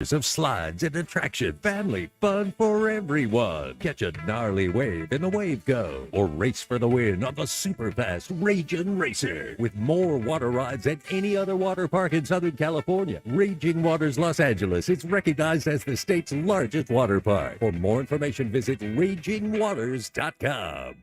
of slides and attraction, family fun for everyone. Catch a gnarly wave in the Wave Go, or race for the win on the super fast Raging Racer. With more water rides than any other water park in Southern California, Raging Waters Los Angeles is recognized as the state's largest water park. For more information, visit ragingwaters.com.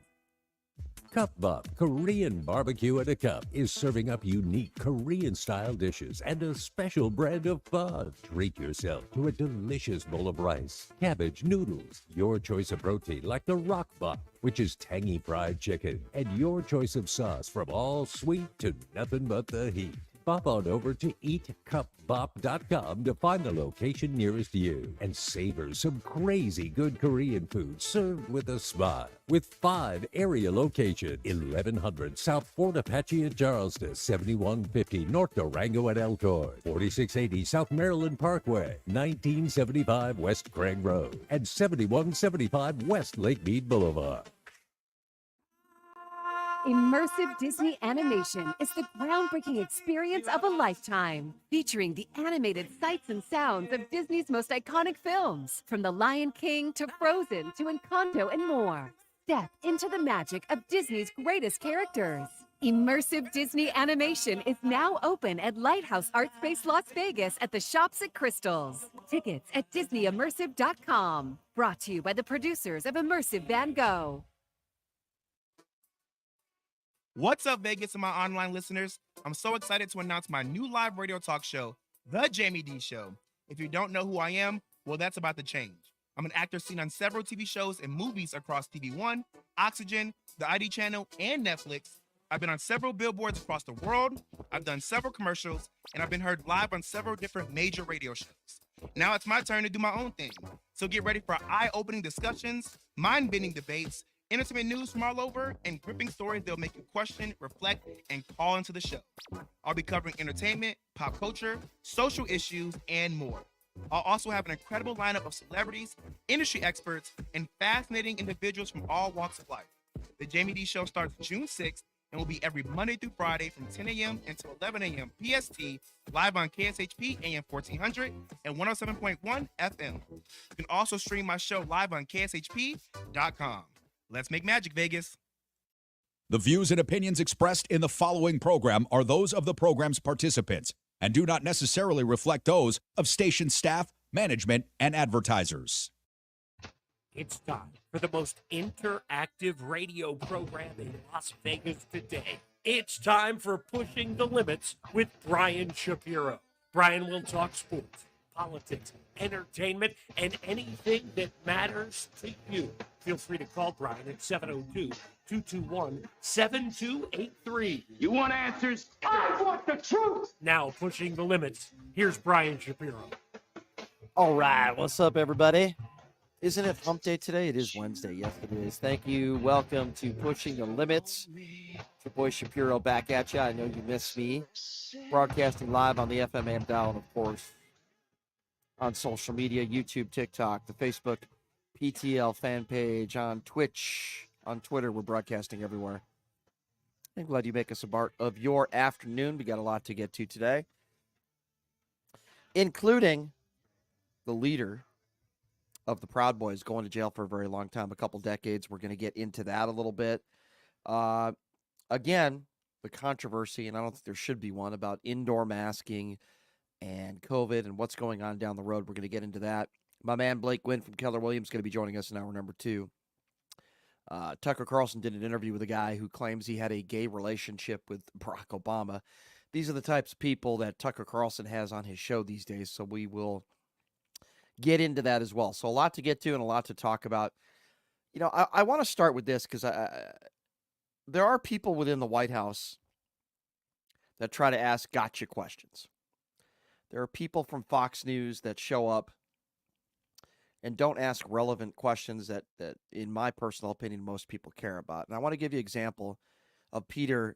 Cup Bop Korean Barbecue in a Cup is serving up unique Korean-style dishes and a special brand of fun. Treat yourself to a delicious bowl of rice, cabbage, noodles, your choice of protein like the Rock Bop, which is tangy fried chicken, and your choice of sauce from all sweet to nothing but the heat. Pop on over to eatcupbop.com to find the location nearest you and savor some crazy good Korean food served with a smile. With 5 area locations: 1100 South Fort Apache at Charleston, 7150 North Durango at Elkhorn, 4680 South Maryland Parkway, 1975 West Craig Road, and 7175 West Lake Mead Boulevard. Immersive Disney animation is the groundbreaking experience of a lifetime, featuring the animated sights and sounds of Disney's most iconic films, from The Lion King to Frozen to Encanto and more. Step into the magic of Disney's greatest characters. Immersive Disney animation is now open at Lighthouse Art Space Las Vegas at the Shops at Crystals. Tickets at DisneyImmersive.com. Brought to you by the producers of Immersive Van Gogh. What's up, Vegas and my online listeners? I'm so excited to announce my new live radio talk show, The Jamie D Show. If you don't know who I am, well, that's about to change. I'm an actor seen on several TV shows and movies across TV One, Oxygen, the ID channel, and Netflix. I've been on several billboards across the world, I've done several commercials, and I've been heard live on several different major radio shows. Now it's my turn to do my own thing. So get ready for eye-opening discussions, mind-bending debates, entertainment news from all over, and gripping stories that'll make you question, reflect, and call into the show. I'll be covering entertainment, pop culture, social issues, and more. I'll also have an incredible lineup of celebrities, industry experts, and fascinating individuals from all walks of life. The Jamie D Show starts June 6th and will be every Monday through Friday from 10 a.m. until 11 a.m. PST, live on KSHP AM 1400 and 107.1 FM. You can also stream my show live on KSHP.com. Let's make magic, Vegas. The views and opinions expressed in the following program are those of the program's participants and do not necessarily reflect those of station staff, management, and advertisers. It's time for the most interactive radio program in Las Vegas today. It's time for Pushing the Limits with Brian Shapiro. Brian will talk sports, politics, entertainment, and anything that matters to you. Feel free to call Brian at 702-221-7283. You want answers? I want the truth! Now, Pushing the Limits, here's Brian Shapiro. All right, what's up, everybody? Isn't it hump day today? It is Wednesday. Yes, it is. Thank you. Welcome to Pushing the Limits. It's your boy Shapiro back at you. I know you miss me. Broadcasting live on the FM AM dial, and of course, on social media, YouTube, TikTok, the Facebook PTL fan page, on Twitch, on Twitter. We're broadcasting everywhere. I'm glad you make us a part of your afternoon. We got a lot to get to today, including the leader of the Proud Boys going to jail for a very long time, a couple decades. We're going to get into that a little bit. Again, the controversy, and I don't think there should be one, about indoor masking and COVID and what's going on down the road. We're going to get into that. My man Blake Guinn from Keller Williams is going to be joining us in hour number 2. Tucker Carlson did an interview with a guy who claims he had a gay relationship with Barack Obama. These are the types of people that Tucker Carlson has on his show these days, so we will get into that as well. So a lot to get to and a lot to talk about. You know, I want to start with this because there are people within the White House that try to ask gotcha questions. There are people from Fox News that show up and don't ask relevant questions that in my personal opinion, most people care about. And I want to give you an example of Peter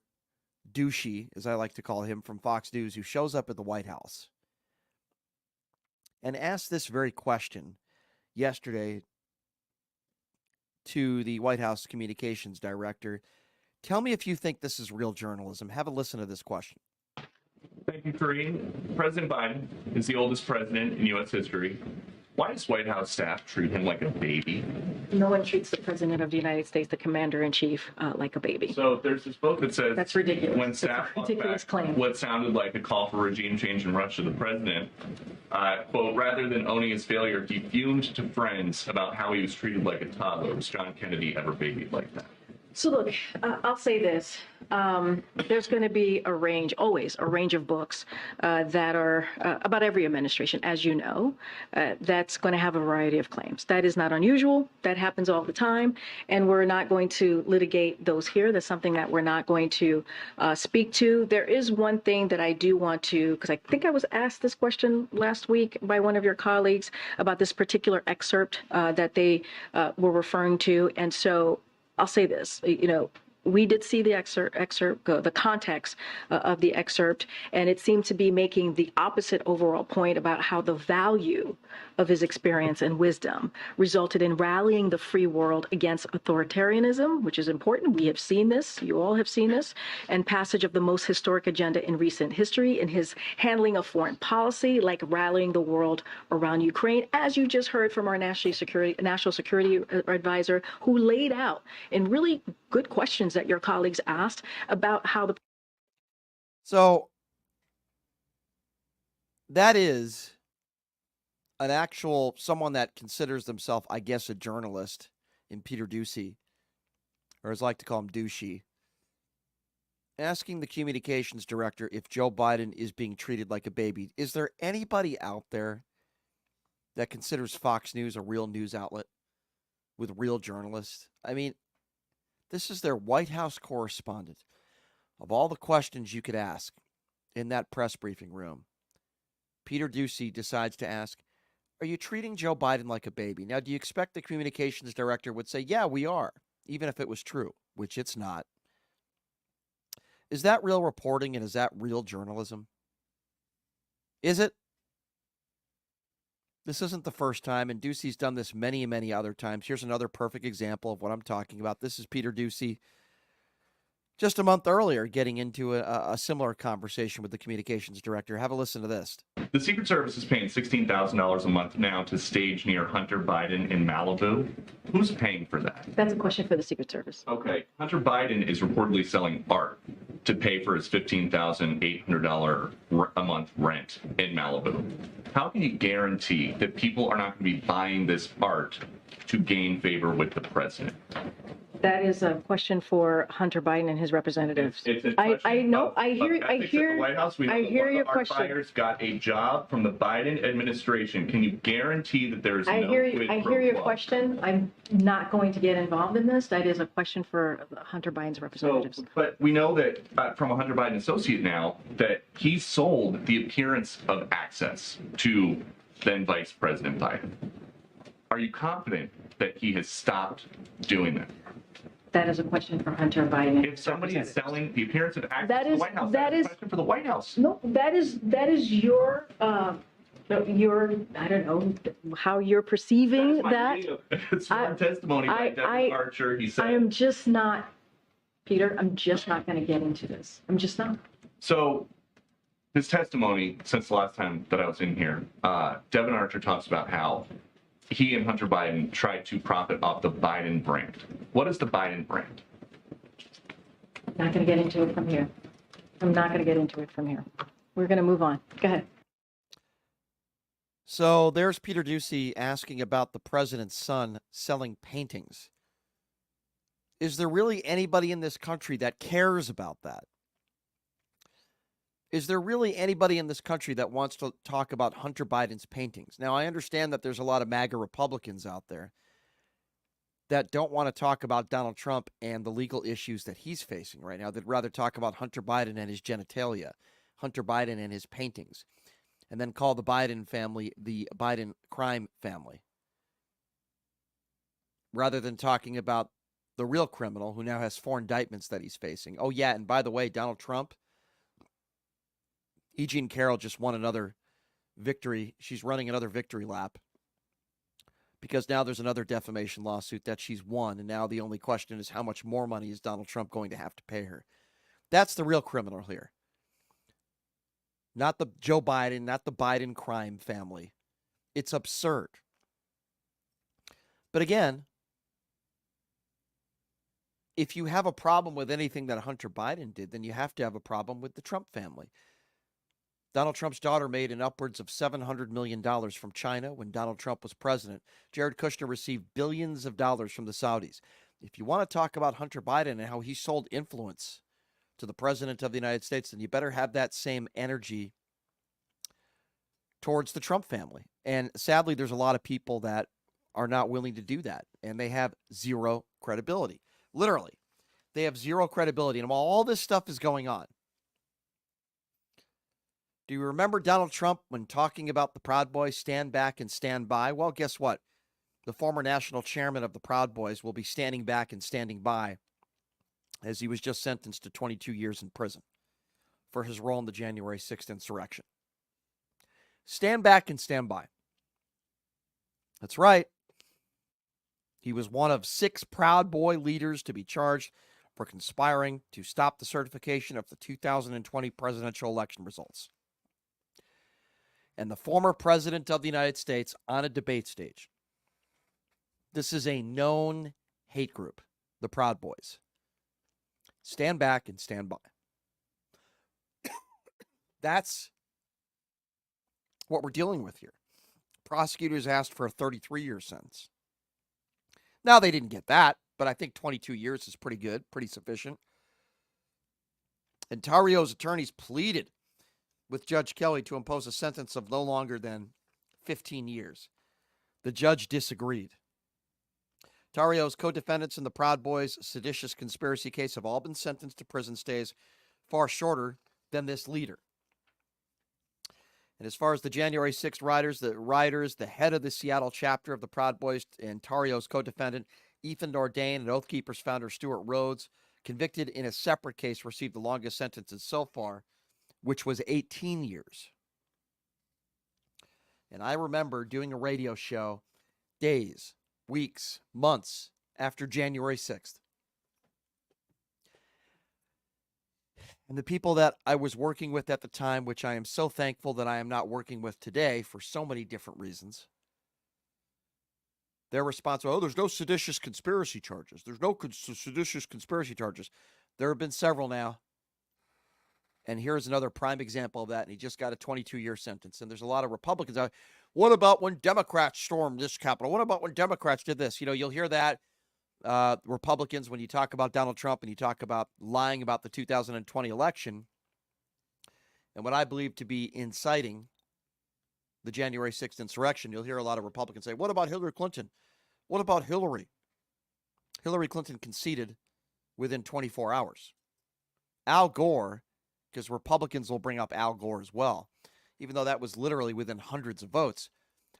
Douchey, as I like to call him, from Fox News, who shows up at the White House and asked this very question yesterday to the White House communications director. Tell me if you think this is real journalism. Have a listen to this question. Thank you, Kareem. President Biden is the oldest president in U.S. history. Why does White House staff treat him like a baby? No one treats the President of the United States, the Commander-in-Chief, like a baby. So there's this book that says That's ridiculous. When staff That's a ridiculous claim. what sounded like a call for regime change in Russia, the president, quote, rather than owning his failure, he fumed to friends about how he was treated like a toddler. Was John Kennedy ever babied like that? So look, I'll say this. There's going to be always a range of books that are about every administration, as you know, that's going to have a variety of claims. That is not unusual. That happens all the time. And we're not going to litigate those here. That's something that we're not going to speak to. There is one thing that I do want to, because I think I was asked this question last week by one of your colleagues about this particular excerpt that they were referring to. And so I'll say this, we did see the excerpt, the context of the excerpt, and it seemed to be making the opposite overall point about how the value of his experience and wisdom resulted in rallying the free world against authoritarianism, which is important. We have seen this. You all have seen this. And passage of the most historic agenda in recent history in his handling of foreign policy, like rallying the world around Ukraine, as you just heard from our national security advisor, who laid out in really good questions that your colleagues asked about how the. So that is an actual someone that considers themselves, I guess, a journalist in Peter Doocy, or as I like to call him, Douchey, asking the communications director if Joe Biden is being treated like a baby. Is there anybody out there that considers Fox News a real news outlet with real journalists? I mean, this is their White House correspondent. Of all the questions you could ask in that press briefing room, Peter Doocy decides to ask, are you treating Joe Biden like a baby? Now, do you expect the communications director would say, yeah, we are, even if it was true, which it's not? Is that real reporting and is that real journalism? Is it? This isn't the first time, and Doocy's done this many, many other times. Here's another perfect example of what I'm talking about. This is Peter Doocy just a month earlier getting into a similar conversation with the communications director. Have a listen to this. The Secret Service is paying $16,000 a month now to stage near Hunter Biden in Malibu. Who's paying for that? That's a question for the Secret Service. Okay. Hunter Biden is reportedly selling art to pay for his $15,800 a month rent in Malibu. How can you guarantee that people are not going to be buying this art to gain favor with the president? That is a question for Hunter Biden and his representatives. I know. I hear. The White House, we know I hear your art question. buyers got a job from the Biden administration. Can you guarantee that there is I no hear your quo? question. I'm not going to get involved in this. That is a question for Hunter Biden's representatives. But we know that from a Hunter Biden associate now that he sold the appearance of access to then Vice President Biden. Are you confident that he has stopped doing that? That is a question for Hunter Biden. If somebody is selling the appearance of access That to the is- White House, that that's is- a question for the White House. No, that is your I don't know how you're perceiving that. It's sworn testimony by Devin Archer. He said. I am just not, Peter. I'm just not going to get into this. I'm just not. So, his testimony since the last time that I was in here, Devin Archer talks about how he and Hunter Biden tried to profit off the Biden brand. What is the Biden brand? I'm not going to get into it from here. I'm not going to get into it from here. We're going to move on. Go ahead. So there's Peter Doocy asking about the president's son selling paintings. Is there really anybody in this country that cares about that? Is there really anybody in this country that wants to talk about Hunter Biden's paintings? Now, I understand that there's a lot of MAGA Republicans out there that don't want to talk about Donald Trump and the legal issues that he's facing right now. They'd rather talk about Hunter Biden and his genitalia, Hunter Biden and his paintings, and then call the Biden family the Biden crime family, rather than talking about the real criminal who now has 4 indictments that he's facing. Oh, yeah, and by the way, Donald Trump, E. Jean Carroll just won another victory. She's running another victory lap because now there's another defamation lawsuit that she's won, and now the only question is how much more money is Donald Trump going to have to pay her. That's the real criminal here. not the Joe Biden, not the Biden crime family. It's absurd. But again, if you have a problem with anything that Hunter Biden did, then you have to have a problem with the Trump family. Donald Trump's daughter made an upwards of $700 million from China when Donald Trump was president. Jared Kushner received billions of dollars from the Saudis. If you want to talk about Hunter Biden and how he sold influence to the president of the United States, then you better have that same energy towards the Trump family. And sadly, there's a lot of people that are not willing to do that, and they have zero credibility. Literally, they have zero credibility. And while all this stuff is going on, do you remember Donald Trump when talking about the Proud Boys, stand back and stand by? Well, guess what? The former national chairman of the Proud Boys will be standing back and standing by as he was just sentenced to 22 years in prison for his role in the January 6th insurrection. Stand back and stand by. That's right. He was one of 6 Proud Boy leaders to be charged for conspiring to stop the certification of the 2020 presidential election results. And the former president of the United States on a debate stage. This is a known hate group, the Proud Boys. Stand back and stand by. That's what we're dealing with here. Prosecutors asked for a 33-year sentence. Now, they didn't get that, but I think 22 years is pretty good, pretty sufficient. And Tarrio's attorneys pleaded with Judge Kelly to impose a sentence of no longer than 15 years. The judge disagreed. Tarrio's co-defendants in the Proud Boys seditious conspiracy case have all been sentenced to prison stays far shorter than this leader. And as far as the January 6th rioters, the head of the Seattle chapter of the Proud Boys and Tarrio's co-defendant, Ethan Dordain, and Oath Keepers founder Stuart Rhodes, convicted in a separate case, received the longest sentences so far, which was 18 years. And I remember doing a radio show days, weeks, months after January 6th. And the people that I was working with at the time, which I am so thankful that I am not working with today for so many different reasons, their response was, there's no seditious conspiracy charges. There's no seditious conspiracy charges. There have been several now. And here's another prime example of that. And he just got a 22-year sentence. And there's a lot of Republicans out. What about when Democrats stormed this Capitol? What about when Democrats did this? You know, you'll hear that. Republicans, when you talk about Donald Trump and you talk about lying about the 2020 election and what I believe to be inciting the January 6th insurrection, you'll hear a lot of Republicans say, what about Hillary Clinton? What about Hillary? Hillary Clinton conceded within 24 hours. Al Gore, because Republicans will bring up Al Gore as well, even though that was literally within hundreds of votes.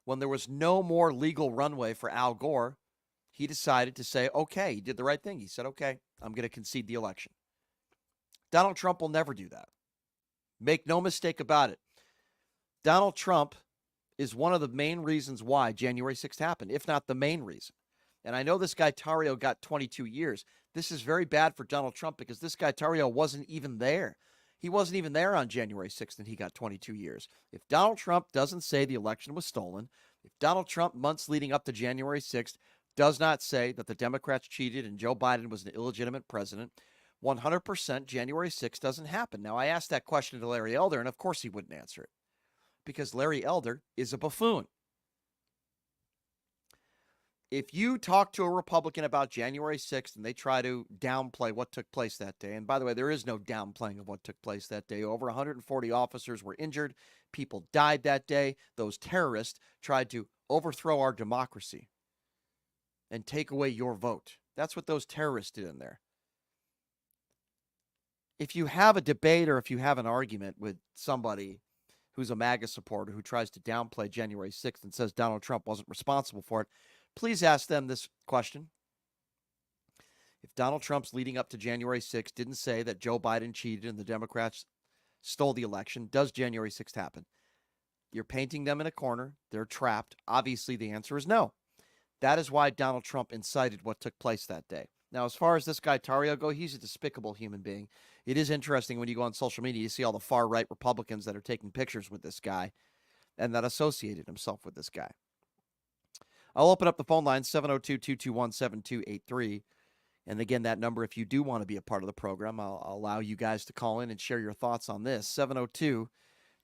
When there was no more legal runway for Al Gore, he decided to say, okay, he did the right thing. He said, okay, I'm going to concede the election. Donald Trump will never do that. Make no mistake about it. Donald Trump is one of the main reasons why January 6th happened, if not the main reason. And I know this guy Tarrio got 22 years. This is very bad for Donald Trump because this guy Tarrio wasn't even there. He wasn't even there on January 6th and he got 22 years. If Donald Trump doesn't say the election was stolen, if Donald Trump, months leading up to January 6th, does not say that the Democrats cheated and Joe Biden was an illegitimate president, 100% January 6th doesn't happen. Now, I asked that question to Larry Elder, and of course he wouldn't answer it because Larry Elder is a buffoon. If you talk to a Republican about January 6th and they try to downplay what took place that day, and by the way, there is no downplaying of what took place that day. Over 140 officers were injured. People died that day. Those terrorists tried to overthrow our democracy and take away your vote. That's what those terrorists did in there. If you have a debate or if you have an argument with somebody who's a MAGA supporter who tries to downplay January 6th and says Donald Trump wasn't responsible for it, please ask them this question. If Donald Trump's leading up to January 6th didn't say that Joe Biden cheated and the Democrats stole the election, does January 6th happen? You're painting them in a corner. They're trapped. Obviously, the answer is no. That is why Donald Trump incited what took place that day. Now, as far as this guy Tarrio go, he's a despicable human being. It is interesting when you go on social media, you see all the far-right Republicans that are taking pictures with this guy and that associated himself with this guy. I'll open up the phone line, 702-221-7283. And again, that number, if you do want to be a part of the program, I'll allow you guys to call in and share your thoughts on this,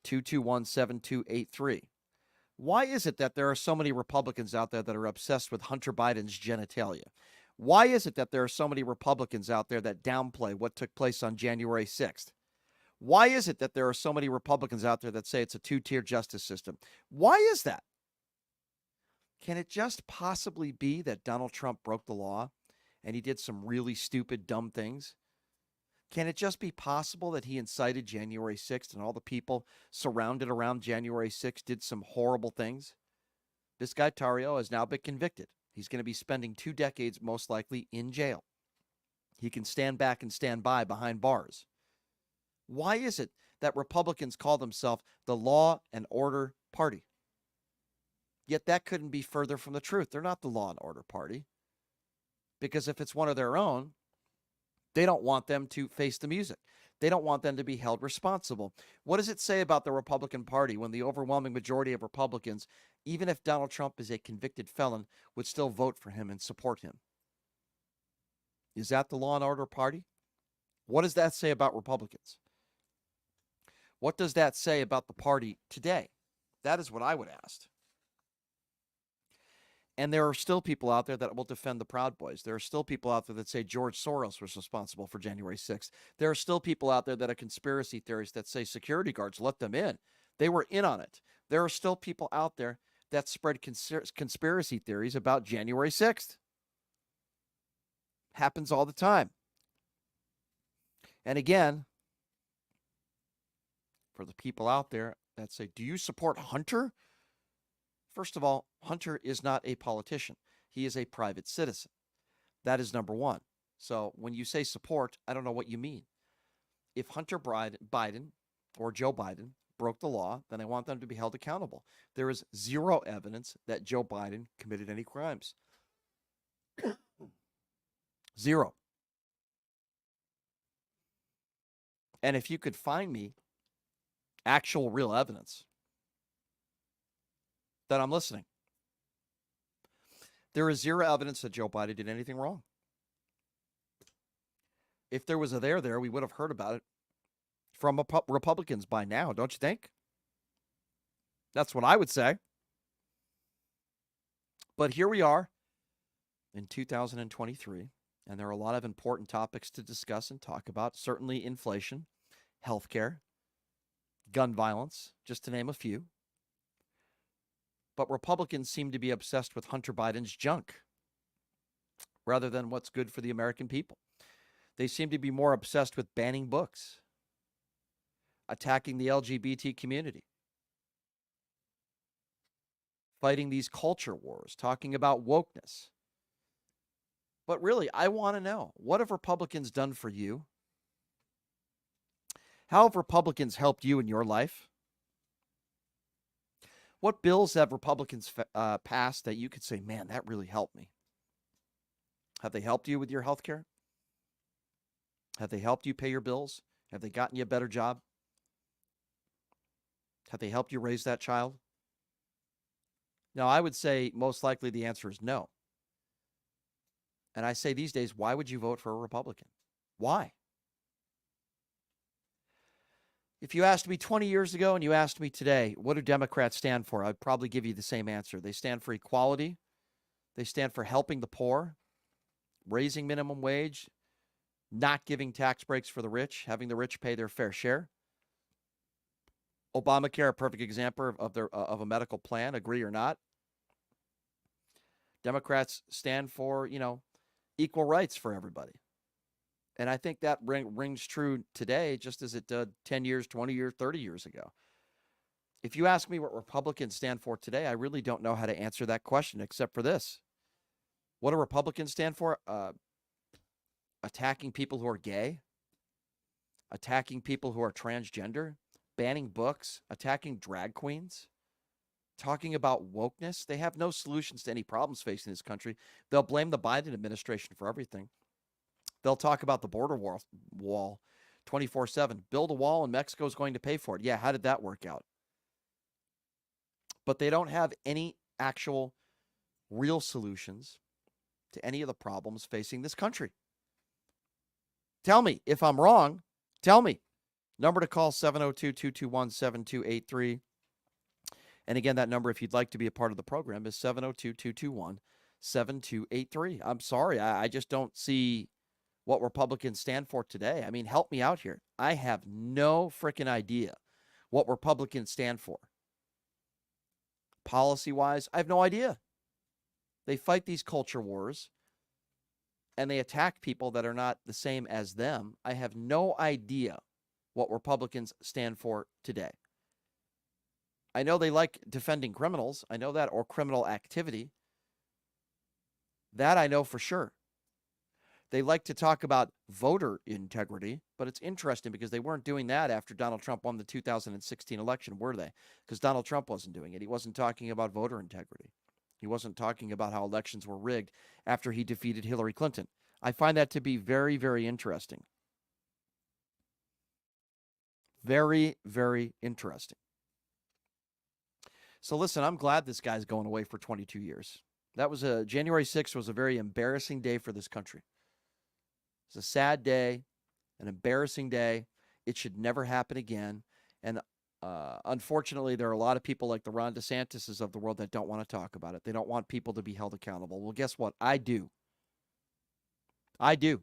702-221-7283. Why is it that there are so many Republicans out there that are obsessed with Hunter Biden's genitalia? Why is it that there are so many Republicans out there that downplay what took place on January 6th? Why is it that there are so many Republicans out there that say it's a two-tier justice system? Why is that? Can it just possibly be that Donald Trump broke the law and he did some really stupid, dumb things? Can it just be possible that he incited January 6th and all the people surrounded around January 6th did some horrible things? This guy, Tarrio, has now been convicted. He's going to be spending 2 decades, most likely, in jail. He can stand back and stand by behind bars. Why is it that Republicans call themselves the law and order party? Yet that couldn't be further from the truth. They're not the law and order party. Because if it's one of their own, they don't want them to face the music. They don't want them to be held responsible. What does it say about the Republican Party when the overwhelming majority of Republicans, even if Donald Trump is a convicted felon, would still vote for him and support him? Is that the law and order party? What does that say about Republicans? What does that say about the party today? That is what I would ask. And there are still people out there that will defend the Proud Boys. There are still people out there that say George Soros was responsible for January 6th. There are still people out there that are conspiracy theorists that say security guards let them in. They were in on it. There are still people out there that spread conspiracy theories about January 6th. Happens all the time. And again, for the people out there that say, do you support Hunter? First of all, Hunter is not a politician. He is a private citizen. That is number one. So when you say support, I don't know what you mean. If Hunter Biden or Joe Biden broke the law, then I want them to be held accountable. There is zero evidence that Joe Biden committed any crimes. Zero. And if you could find me actual real evidence, then I'm listening. There is zero evidence that Joe Biden did anything wrong. If there was a there, we would have heard about it from Republicans by now, don't you think? That's what I would say. But here we are in 2023, and there are a lot of important topics to discuss and talk about. Certainly inflation, healthcare, gun violence, just to name a few. But Republicans seem to be obsessed with Hunter Biden's junk rather than what's good for the American people. They seem to be more obsessed with banning books, attacking the LGBT community, fighting these culture wars, talking about wokeness. But really, I want to know, what have Republicans done for you? How have Republicans helped you in your life? What bills have Republicans passed that you could say, man, that really helped me? Have they helped you with your health care? Have they helped you pay your bills? Have they gotten you a better job? Have they helped you raise that child? Now, I would say most likely the answer is no. And I say these days, why would you vote for a Republican? Why? If you asked me 20 years ago and you asked me today, what do Democrats stand for? I'd probably give you the same answer. They stand for equality. They stand for helping the poor, raising minimum wage, not giving tax breaks for the rich, having the rich pay their fair share. Obamacare, a perfect example of a medical plan, agree or not. Democrats stand for, equal rights for everybody. And I think that rings true today just as it did 10 years, 20 years, 30 years ago. If you ask me what Republicans stand for today, I really don't know how to answer that question except for this. What do Republicans stand for? Attacking people who are gay, attacking people who are transgender, banning books, attacking drag queens, talking about wokeness. They have no solutions to any problems facing this country. They'll blame the Biden administration for everything. They'll talk about the border wall 24/7. Build a wall and Mexico's going to pay for it. Yeah, how did that work out? But they don't have any actual real solutions to any of the problems facing this country. Tell me if I'm wrong. Tell me. Number to call, 702-221-7283. And again, that number, if you'd like to be a part of the program, is 702-221-7283. I'm sorry, I just don't see what Republicans stand for today. I mean, help me out here. I have no freaking idea what Republicans stand for. Policy-wise, I have no idea. They fight these culture wars, and they attack people that are not the same as them. I have no idea what Republicans stand for today. I know they like defending criminals. I know that, or criminal activity. That I know for sure. They like to talk about voter integrity, but it's interesting because they weren't doing that after Donald Trump won the 2016 election, were they? Because Donald Trump wasn't doing it. He wasn't talking about voter integrity. He wasn't talking about how elections were rigged after he defeated Hillary Clinton. I find that to be very, very interesting. Very, very interesting. So listen, I'm glad this guy's going away for 22 years. That was January 6th was a very embarrassing day for this country. It's a sad day, an embarrassing day. It should never happen again. And unfortunately, there are a lot of people like the Ron DeSantis's of the world that don't want to talk about it. They don't want people to be held accountable. Well, guess what? I do. I do.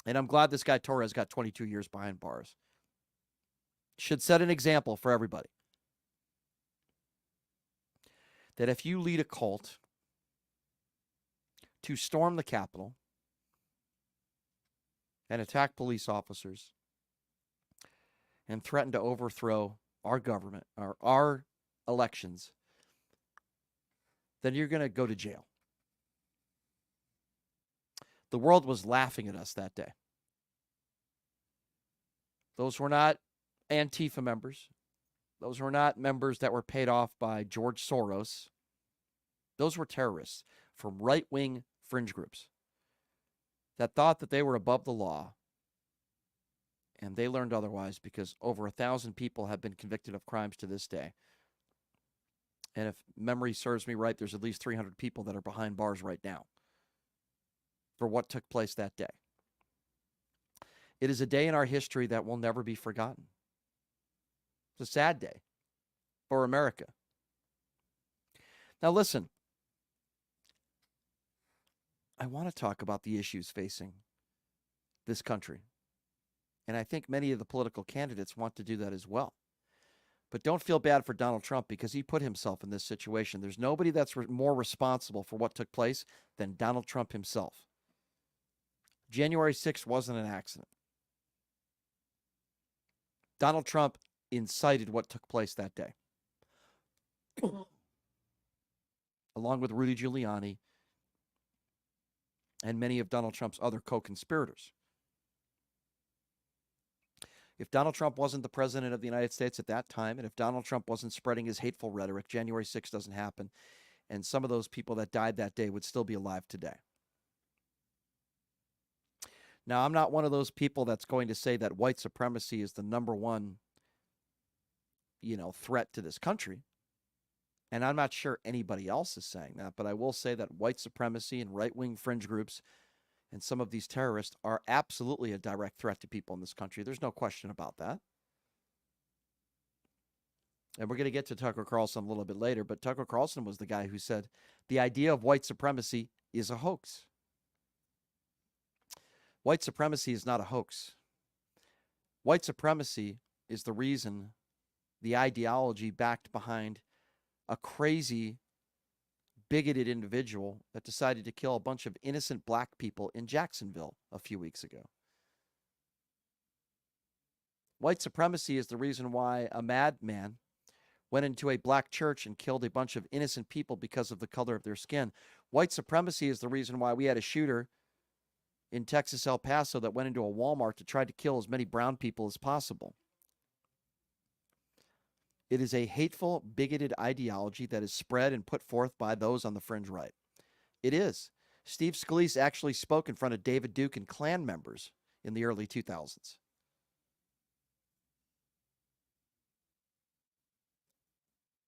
And I'm glad this guy Torres got 22 years behind bars. Should set an example for everybody. That if you lead a cult to storm the Capitol and attack police officers and threaten to overthrow our government or our elections, then you're going to go to jail. The world was laughing at us that day. Those were not Antifa members. Those were not members that were paid off by George Soros. Those were terrorists from right-wing fringe groups that thought that they were above the law, and they learned otherwise because over 1,000 people have been convicted of crimes to this day. And if memory serves me right, there's at least 300 people that are behind bars right now for what took place that day. It is a day in our history that will never be forgotten. It's a sad day for America. Now listen, I want to talk about the issues facing this country. And I think many of the political candidates want to do that as well. But don't feel bad for Donald Trump because he put himself in this situation. There's nobody that's more responsible for what took place than Donald Trump himself. January 6th wasn't an accident. Donald Trump incited what took place that day, along with Rudy Giuliani and many of Donald Trump's other co-conspirators. If Donald Trump wasn't the president of the United States at that time, and if Donald Trump wasn't spreading his hateful rhetoric, January 6th doesn't happen, and some of those people that died that day would still be alive today. Now, I'm not one of those people that's going to say that white supremacy is the number one, threat to this country. And I'm not sure anybody else is saying that, but I will say that white supremacy and right-wing fringe groups and some of these terrorists are absolutely a direct threat to people in this country. There's no question about that. And we're going to get to Tucker Carlson a little bit later, but Tucker Carlson was the guy who said the idea of white supremacy is a hoax. White supremacy is not a hoax. White supremacy is the reason, the ideology backed behind a crazy, bigoted individual that decided to kill a bunch of innocent black people in Jacksonville a few weeks ago. White supremacy is the reason why a madman went into a black church and killed a bunch of innocent people because of the color of their skin. White supremacy is the reason why we had a shooter in Texas, El Paso, that went into a Walmart to try to kill as many brown people as possible. It is a hateful, bigoted ideology that is spread and put forth by those on the fringe right. It is. Steve Scalise actually spoke in front of David Duke and Klan members in the early 2000s.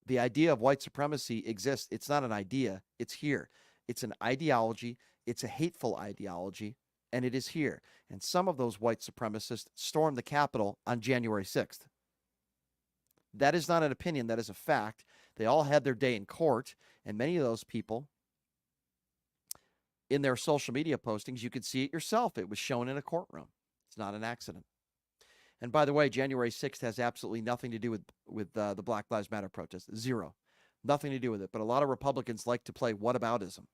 The idea of white supremacy exists. It's not an idea. It's here. It's an ideology. It's a hateful ideology, and it is here. And some of those white supremacists stormed the Capitol on January 6th. That is not an opinion. That is a fact. They all had their day in court, and many of those people, in their social media postings, you could see it yourself. It was shown in a courtroom. It's not an accident. And by the way, January 6th has absolutely nothing to do with the Black Lives Matter protest. Zero. Nothing to do with it. But a lot of Republicans like to play whataboutism.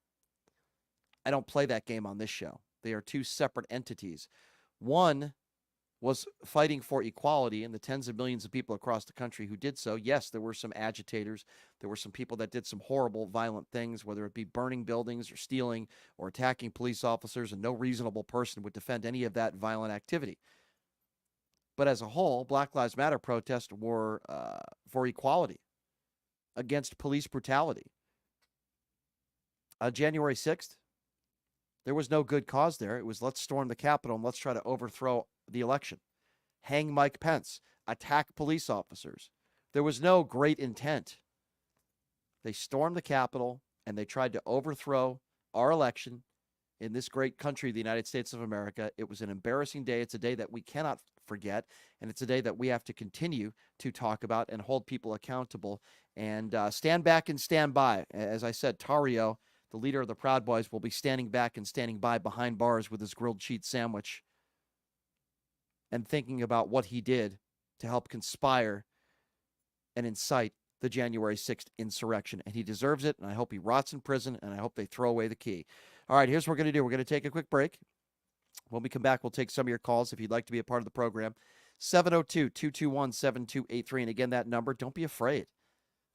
I don't play that game on this show. They are two separate entities. One was fighting for equality, and the tens of millions of people across the country who did so. Yes, there were some agitators. There were some people that did some horrible, violent things, whether it be burning buildings or stealing or attacking police officers, and no reasonable person would defend any of that violent activity. But as a whole, Black Lives Matter protests were for equality against police brutality. On January 6th, there was no good cause there. It was let's storm the Capitol and let's try to overthrow the election. Hang Mike Pence. Attack police officers. There was no great intent. They stormed the Capitol and they tried to overthrow our election in this great country, the United States of America. It was an embarrassing day. It's a day that we cannot forget, and it's a day that we have to continue to talk about and hold people accountable and stand back and stand by. As I said, Tario, the leader of the Proud Boys, will be standing back and standing by behind bars with his grilled cheese sandwich and thinking about what he did to help conspire and incite the January 6th insurrection. And he deserves it, and I hope he rots in prison, and I hope they throw away the key. All right, here's what we're going to do. We're going to take a quick break. When we come back, we'll take some of your calls if you'd like to be a part of the program. 702-221-7283. And again, that number, don't be afraid.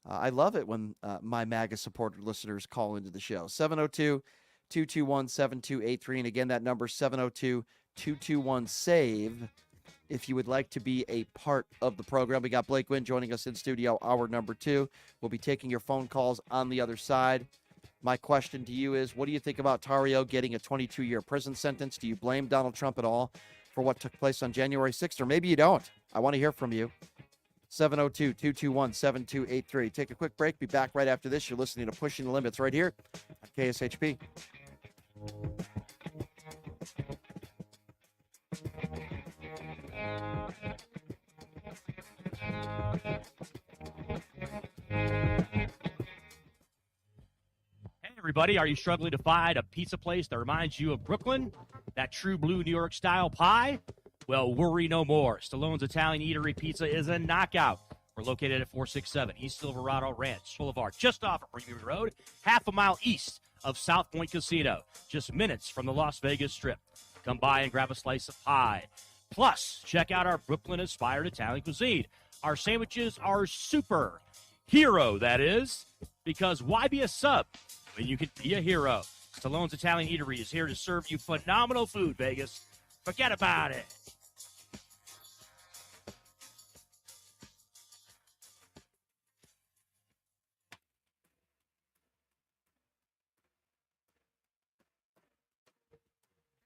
I love it when my MAGA supporter listeners call into the show. 702-221-7283. And again, that number, 702-221-SAVE. If you would like to be a part of the program. We got Blake Guinn joining us in studio, hour number 2. We'll be taking your phone calls on the other side. My question to you is, what do you think about Tario getting a 22-year prison sentence? Do you blame Donald Trump at all for what took place on January 6th? Or maybe you don't. I want to hear from you. 702-221-7283. Take a quick break. Be back right after this. You're listening to Pushing the Limits right here on KSHP. Everybody, are you struggling to find a pizza place that reminds you of Brooklyn? That true blue New York style pie? Well, worry no more. Stallone's Italian Eatery Pizza is a knockout. We're located at 467 East Silverado Ranch Boulevard, just off of Greenview Road, half a mile east of South Point Casino, just minutes from the Las Vegas Strip. Come by and grab a slice of pie. Plus, check out our Brooklyn-inspired Italian cuisine. Our sandwiches are super. Hero, that is. Because why be a sub when you can be a hero? Stallone's Italian Eatery is here to serve you phenomenal food, Vegas. Forget about it.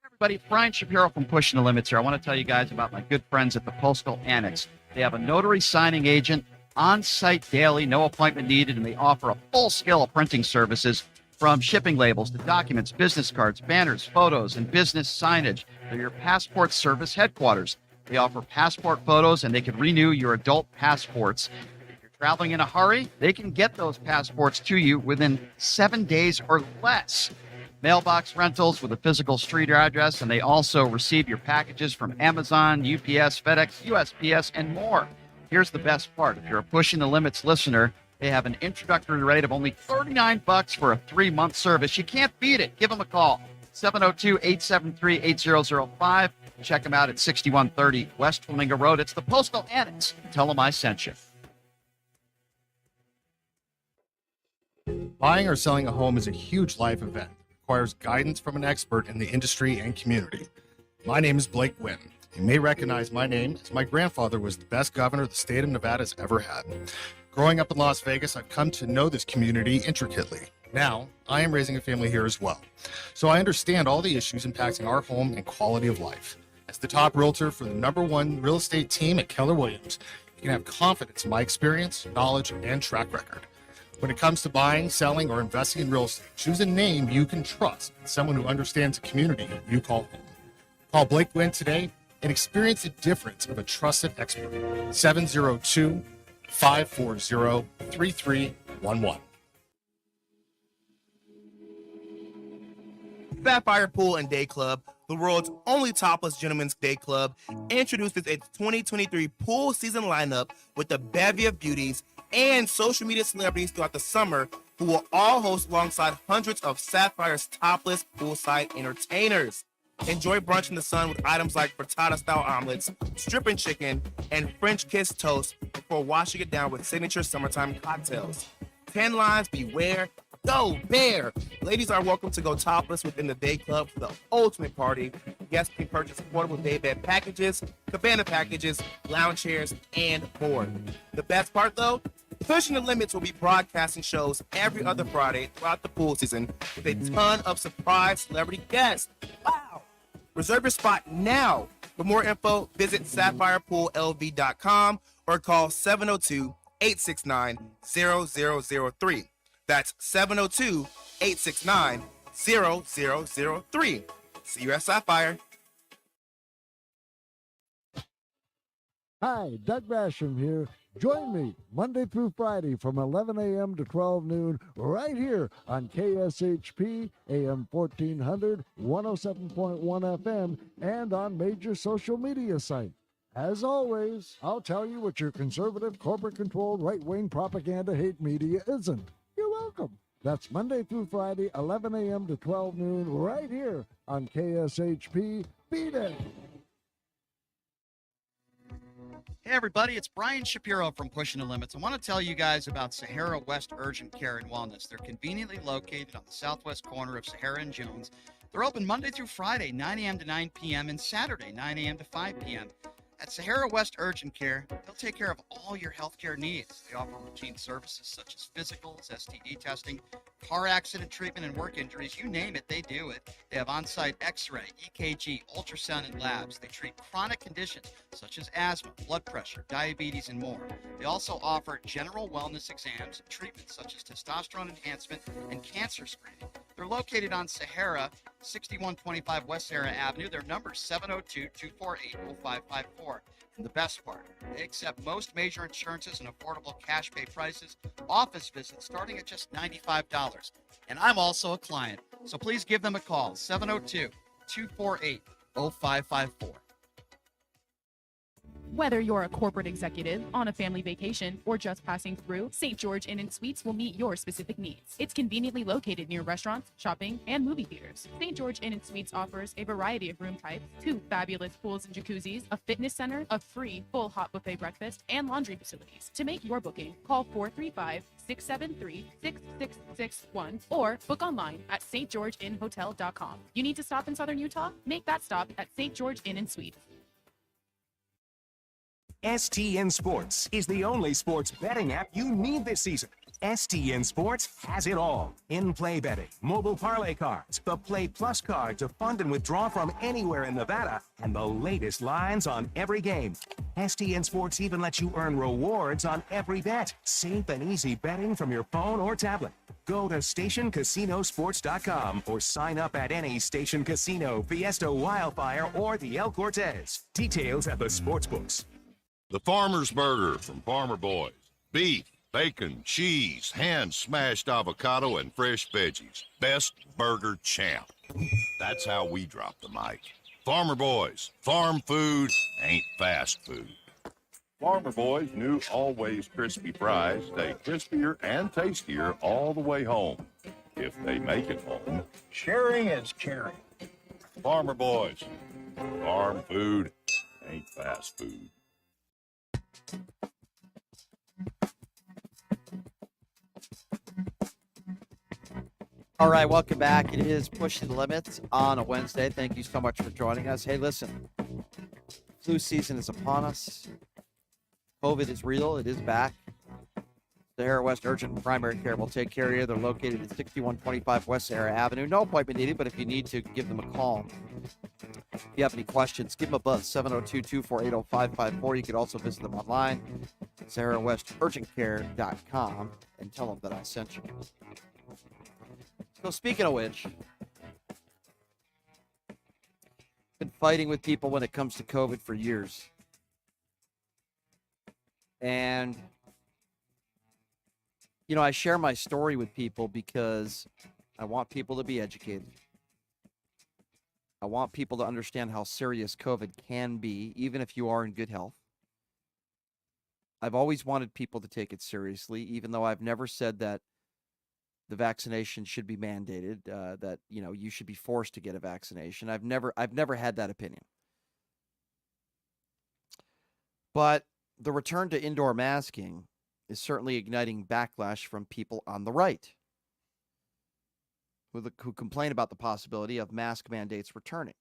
Everybody, Brian Shapiro from Pushing the Limits here. I want to tell you guys about my good friends at the Postal Annex. They have a notary signing agent on site daily, no appointment needed, and they offer a full scale of printing services from shipping labels to documents, business cards, banners, photos, and business signage. They're your passport service headquarters. They offer passport photos, and they can renew your adult passports. If you're traveling in a hurry, they can get those passports to you within 7 days or less. Mailbox rentals with a physical street address, and they also receive your packages from Amazon, UPS, FedEx, USPS, and more. Here's the best part. If you're a Pushing the Limits listener, they have an introductory rate of only $39 for a 3-month service. You can't beat it. Give them a call. 702-873-8005. Check them out at 6130 West Flamingo Road. It's the Postal Annex. Tell them I sent you. Buying or selling a home is a huge life event. It requires guidance from an expert in the industry and community. My name is Blake Guinn. You may recognize my name as my grandfather was the best governor the state of Nevada has ever had. Growing up in Las Vegas, I've come to know this community intricately. Now, I am raising a family here as well, so I understand all the issues impacting our home and quality of life. As the top realtor for the #1 real estate team at Keller Williams, you can have confidence in my experience, knowledge, and track record. When it comes to buying, selling, or investing in real estate, choose a name you can trust, someone who understands the community you call home. Call Blake Guinn today and experience the difference of a trusted expert. 702-540-3311. Sapphire Pool and Day Club, the world's only topless gentlemen's day club, introduces its 2023 pool season lineup with a bevy of beauties and social media celebrities throughout the summer who will all host alongside hundreds of Sapphire's topless poolside entertainers. Enjoy brunch in the sun with items like frittata-style omelets, stripping chicken, and French kiss toast before washing it down with signature summertime cocktails. 10 lines, beware, go bear! Ladies are welcome to go topless within the day club for the ultimate party. Guests can purchase portable day bed packages, cabana packages, lounge chairs, and more. The best part though? Pushing the Limits will be broadcasting shows every other Friday throughout the pool season with a ton of surprise celebrity guests. Wow! Reserve your spot now. For more info, visit sapphirepoolLV.com or call 702-869-0003. That's 702-869-0003. See you at Sapphire. Hi, Doug Basham here. Join me Monday through Friday from 11 a.m. to 12 noon right here on KSHP AM 1400, 107.1 FM, and on major social media sites. As always, I'll tell you what your conservative, corporate-controlled, right-wing propaganda hate media isn't. You're welcome. That's Monday through Friday, 11 a.m. to 12 noon right here on KSHP. Be there. Hey everybody, it's Brian Shapiro from Pushing the Limits. I want to tell you guys about Sahara West Urgent Care and Wellness. They're conveniently located on the southwest corner of Sahara and Jones. They're open Monday through Friday, 9 a.m. to 9 p.m. and Saturday, 9 a.m. to 5 p.m. At Sahara West Urgent Care, they'll take care of all your healthcare needs. They offer routine services such as physicals, STD testing, car accident treatment, and work injuries. You name it, they do it. They have on-site x-ray, EKG, ultrasound, and labs. They treat chronic conditions such as asthma, blood pressure, diabetes, and more. They also offer general wellness exams and treatments such as testosterone enhancement and cancer screening. They're located on Sahara, 6125 West Sahara Avenue. Their number is 702-248-0554. And the best part, they accept most major insurances and affordable cash pay prices, office visits starting at just $95. And I'm also a client, so please give them a call, 702-248-0554. Whether you're a corporate executive, on a family vacation, or just passing through, St. George Inn & Suites will meet your specific needs. It's conveniently located near restaurants, shopping, and movie theaters. St. George Inn & Suites offers a variety of room types, 2 fabulous pools and jacuzzis, a fitness center, a free full hot buffet breakfast, and laundry facilities. To make your booking, call 435-673-6661 or book online at stgeorgeinnhotel.com. You need to stop in Southern Utah? Make that stop at St. George Inn & Suites. STN Sports is the only sports betting app you need this season. STN Sports has it all. In-play betting, mobile parlay cards, the Play Plus card to fund and withdraw from anywhere in Nevada, and the latest lines on every game. STN Sports even lets you earn rewards on every bet. Safe and easy betting from your phone or tablet. Go to stationcasinosports.com or sign up at any Station Casino, Fiesta Wildfire, or the El Cortez. Details at the sportsbooks. The Farmer's Burger from Farmer Boys. Beef, bacon, cheese, hand-smashed avocado, and fresh veggies. Best burger champ. That's how we drop the mic. Farmer Boys. Farm food ain't fast food. Farmer Boys' new always crispy fries stay crispier and tastier all the way home. If they make it home. Sharing is caring. Farmer Boys. Farm food ain't fast food. All right, welcome back. It is Pushing the Limits on a Wednesday. Thank you so much for joining us. Hey, listen, flu season is upon us. COVID is real. It is back. Sahara West Urgent Primary Care will take care of you. They're located at 6125 West Sahara Avenue. No appointment needed, but if you need to, give them a call. If you have any questions, give them a buzz, 702-248-0554. You can also visit them online, SaharaWestUrgentCare.com, and tell them that I sent you. So speaking of which, been fighting with people when it comes to COVID for years. And, you know, I share my story with people because I want people to be educated. I want people to understand how serious COVID can be, even if you are in good health. I've always wanted people to take it seriously, even though I've never said that the vaccination should be mandated, that, you know, you should be forced to get a vaccination. I've never had that opinion. But the return to indoor masking is certainly igniting backlash from people on the right who complain about the possibility of mask mandates returning.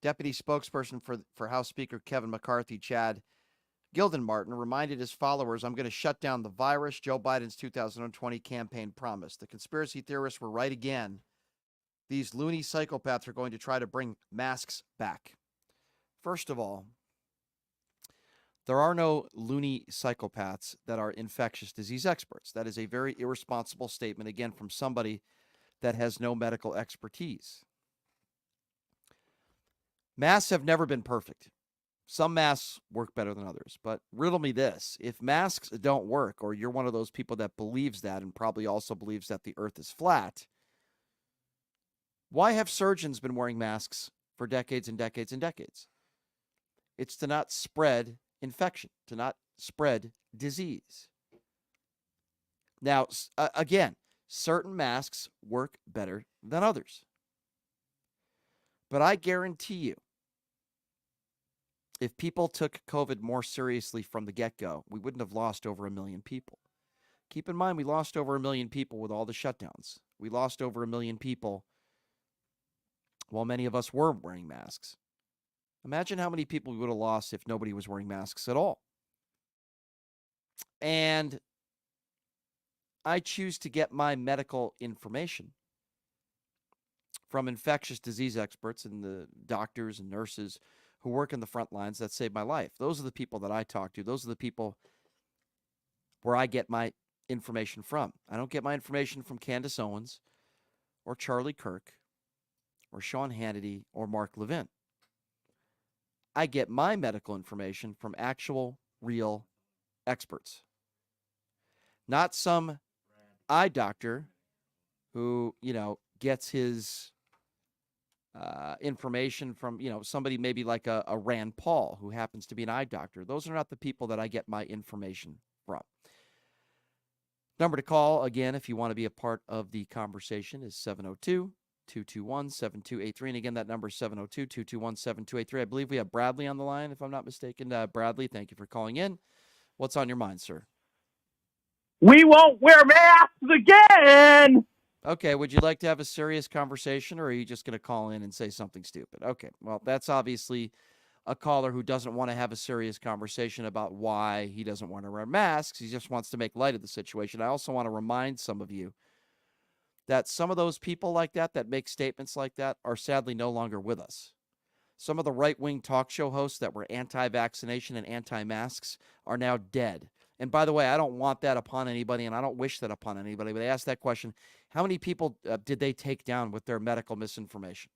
Deputy spokesperson for House Speaker Kevin McCarthy, Chad Gilden-Martin, reminded his followers, "I'm going to shut down the virus," Joe Biden's 2020 campaign promise. The conspiracy theorists were right again. These loony psychopaths are going to try to bring masks back. First of all, there are no loony psychopaths that are infectious disease experts. That is a very irresponsible statement, again, from somebody that has no medical expertise. Masks have never been perfect. Some masks work better than others, but riddle me this. If masks don't work, or you're one of those people that believes that and probably also believes that the earth is flat, why have surgeons been wearing masks for decades and decades and decades? It's to not spread infection, to not spread disease. Now, again, certain masks work better than others. But I guarantee you, if people took COVID more seriously from the get-go, we wouldn't have lost over 1 million people. Keep in mind, we lost over 1 million people with all the shutdowns. We lost over 1 million people while many of us were wearing masks. Imagine how many people we would have lost if nobody was wearing masks at all. And I choose to get my medical information from infectious disease experts and the doctors and nurses who work in the front lines that saved my life. Those are the people that I talk to. Those are the people where I get my information from. I don't get my information from Candace Owens or Charlie Kirk or Sean Hannity or Mark Levin. I get my medical information from actual, real experts. Not some eye doctor who, you know, gets his information from, you know, somebody maybe like a Rand Paul who happens to be an eye doctor. Those are not the people that I get my information from. Number to call, again, if you want to be a part of the conversation, is 702-221-7283. And again, that number is 702-221-7283. I believe we have Bradley on the line, if I'm not mistaken. Bradley, thank you for calling in. What's on your mind, sir? We won't wear masks again! Okay, would you like to have a serious conversation, or are you just going to call in and say something stupid? Okay, well, that's obviously a caller who doesn't want to have a serious conversation about why he doesn't want to wear masks. He just wants to make light of the situation. I also want to remind some of you that some of those people like that make statements like that are sadly no longer with us. Some of the right-wing talk show hosts that were anti-vaccination and anti-masks are now dead. And by the way, I don't want that upon anybody, and I don't wish that upon anybody, but I asked that question, how many people did they take down with their medical misinformation?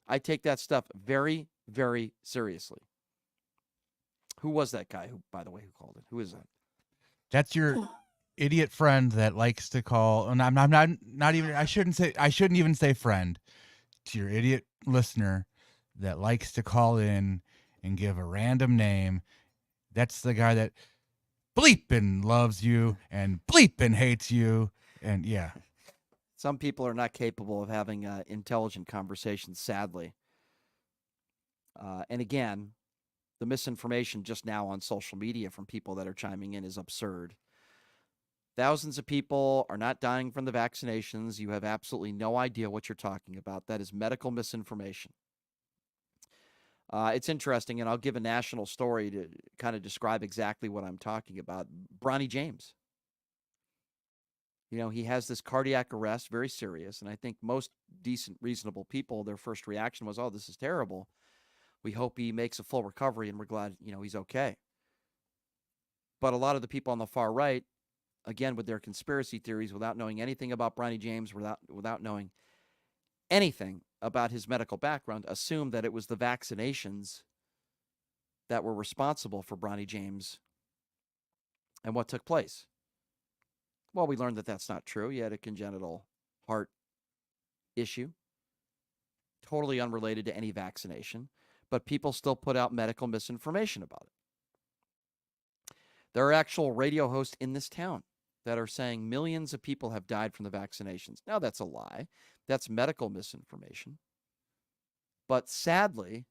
I take that stuff very, very seriously. Who was that guy, who, by the way, who called it? Who is that? That's your idiot friend that likes to call, and I'm not even, I shouldn't even say friend. It's your idiot listener that likes to call in and give a random name. That's the guy that bleeping loves you and bleeping hates you. And yeah. Some people are not capable of having intelligent conversations, sadly. And again, the misinformation just now on social media from people that are chiming in is absurd. Thousands of people are not dying from the vaccinations. You have absolutely no idea what you're talking about. That is medical misinformation. It's interesting, and I'll give a national story to kind of describe exactly what I'm talking about. Bronny James. He has this cardiac arrest, very serious. And I think most decent, reasonable people, their first reaction was, oh, this is terrible. We hope he makes a full recovery, and we're glad, he's okay. But a lot of the people on the far right, again, with their conspiracy theories, without knowing anything about Bronny James, without knowing anything about his medical background, assume that it was the vaccinations that were responsible for Bronny James and what took place. Well, we learned that that's not true. He had a congenital heart issue, totally unrelated to any vaccination, but people still put out medical misinformation about it. There are actual radio hosts in this town that are saying millions of people have died from the vaccinations. Now, that's a lie. That's medical misinformation. But sadly,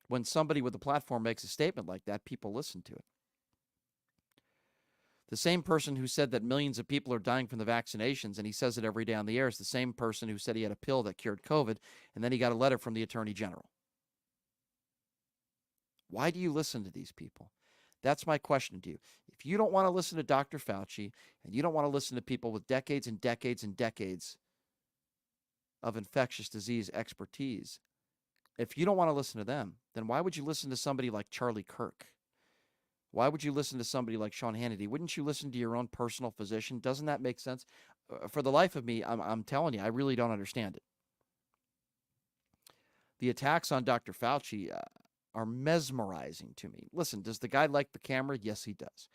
when somebody with a platform makes a statement like that, people listen to it. The same person who said that millions of people are dying from the vaccinations, and he says it every day on the air, is the same person who said he had a pill that cured COVID, and then he got a letter from the Attorney General. Why do you listen to these people? That's my question to you. If you don't want to listen to Dr. Fauci, and you don't want to listen to people with decades and decades and decades of infectious disease expertise, if you don't want to listen to them, then why would you listen to somebody like Charlie Kirk? Why would you listen to somebody like Sean Hannity? Wouldn't you listen to your own personal physician? Doesn't that make sense? For the life of me, I'm telling you, I really don't understand it. The attacks on Dr. Fauci are mesmerizing to me. Listen, does the guy like the camera? Yes, he does.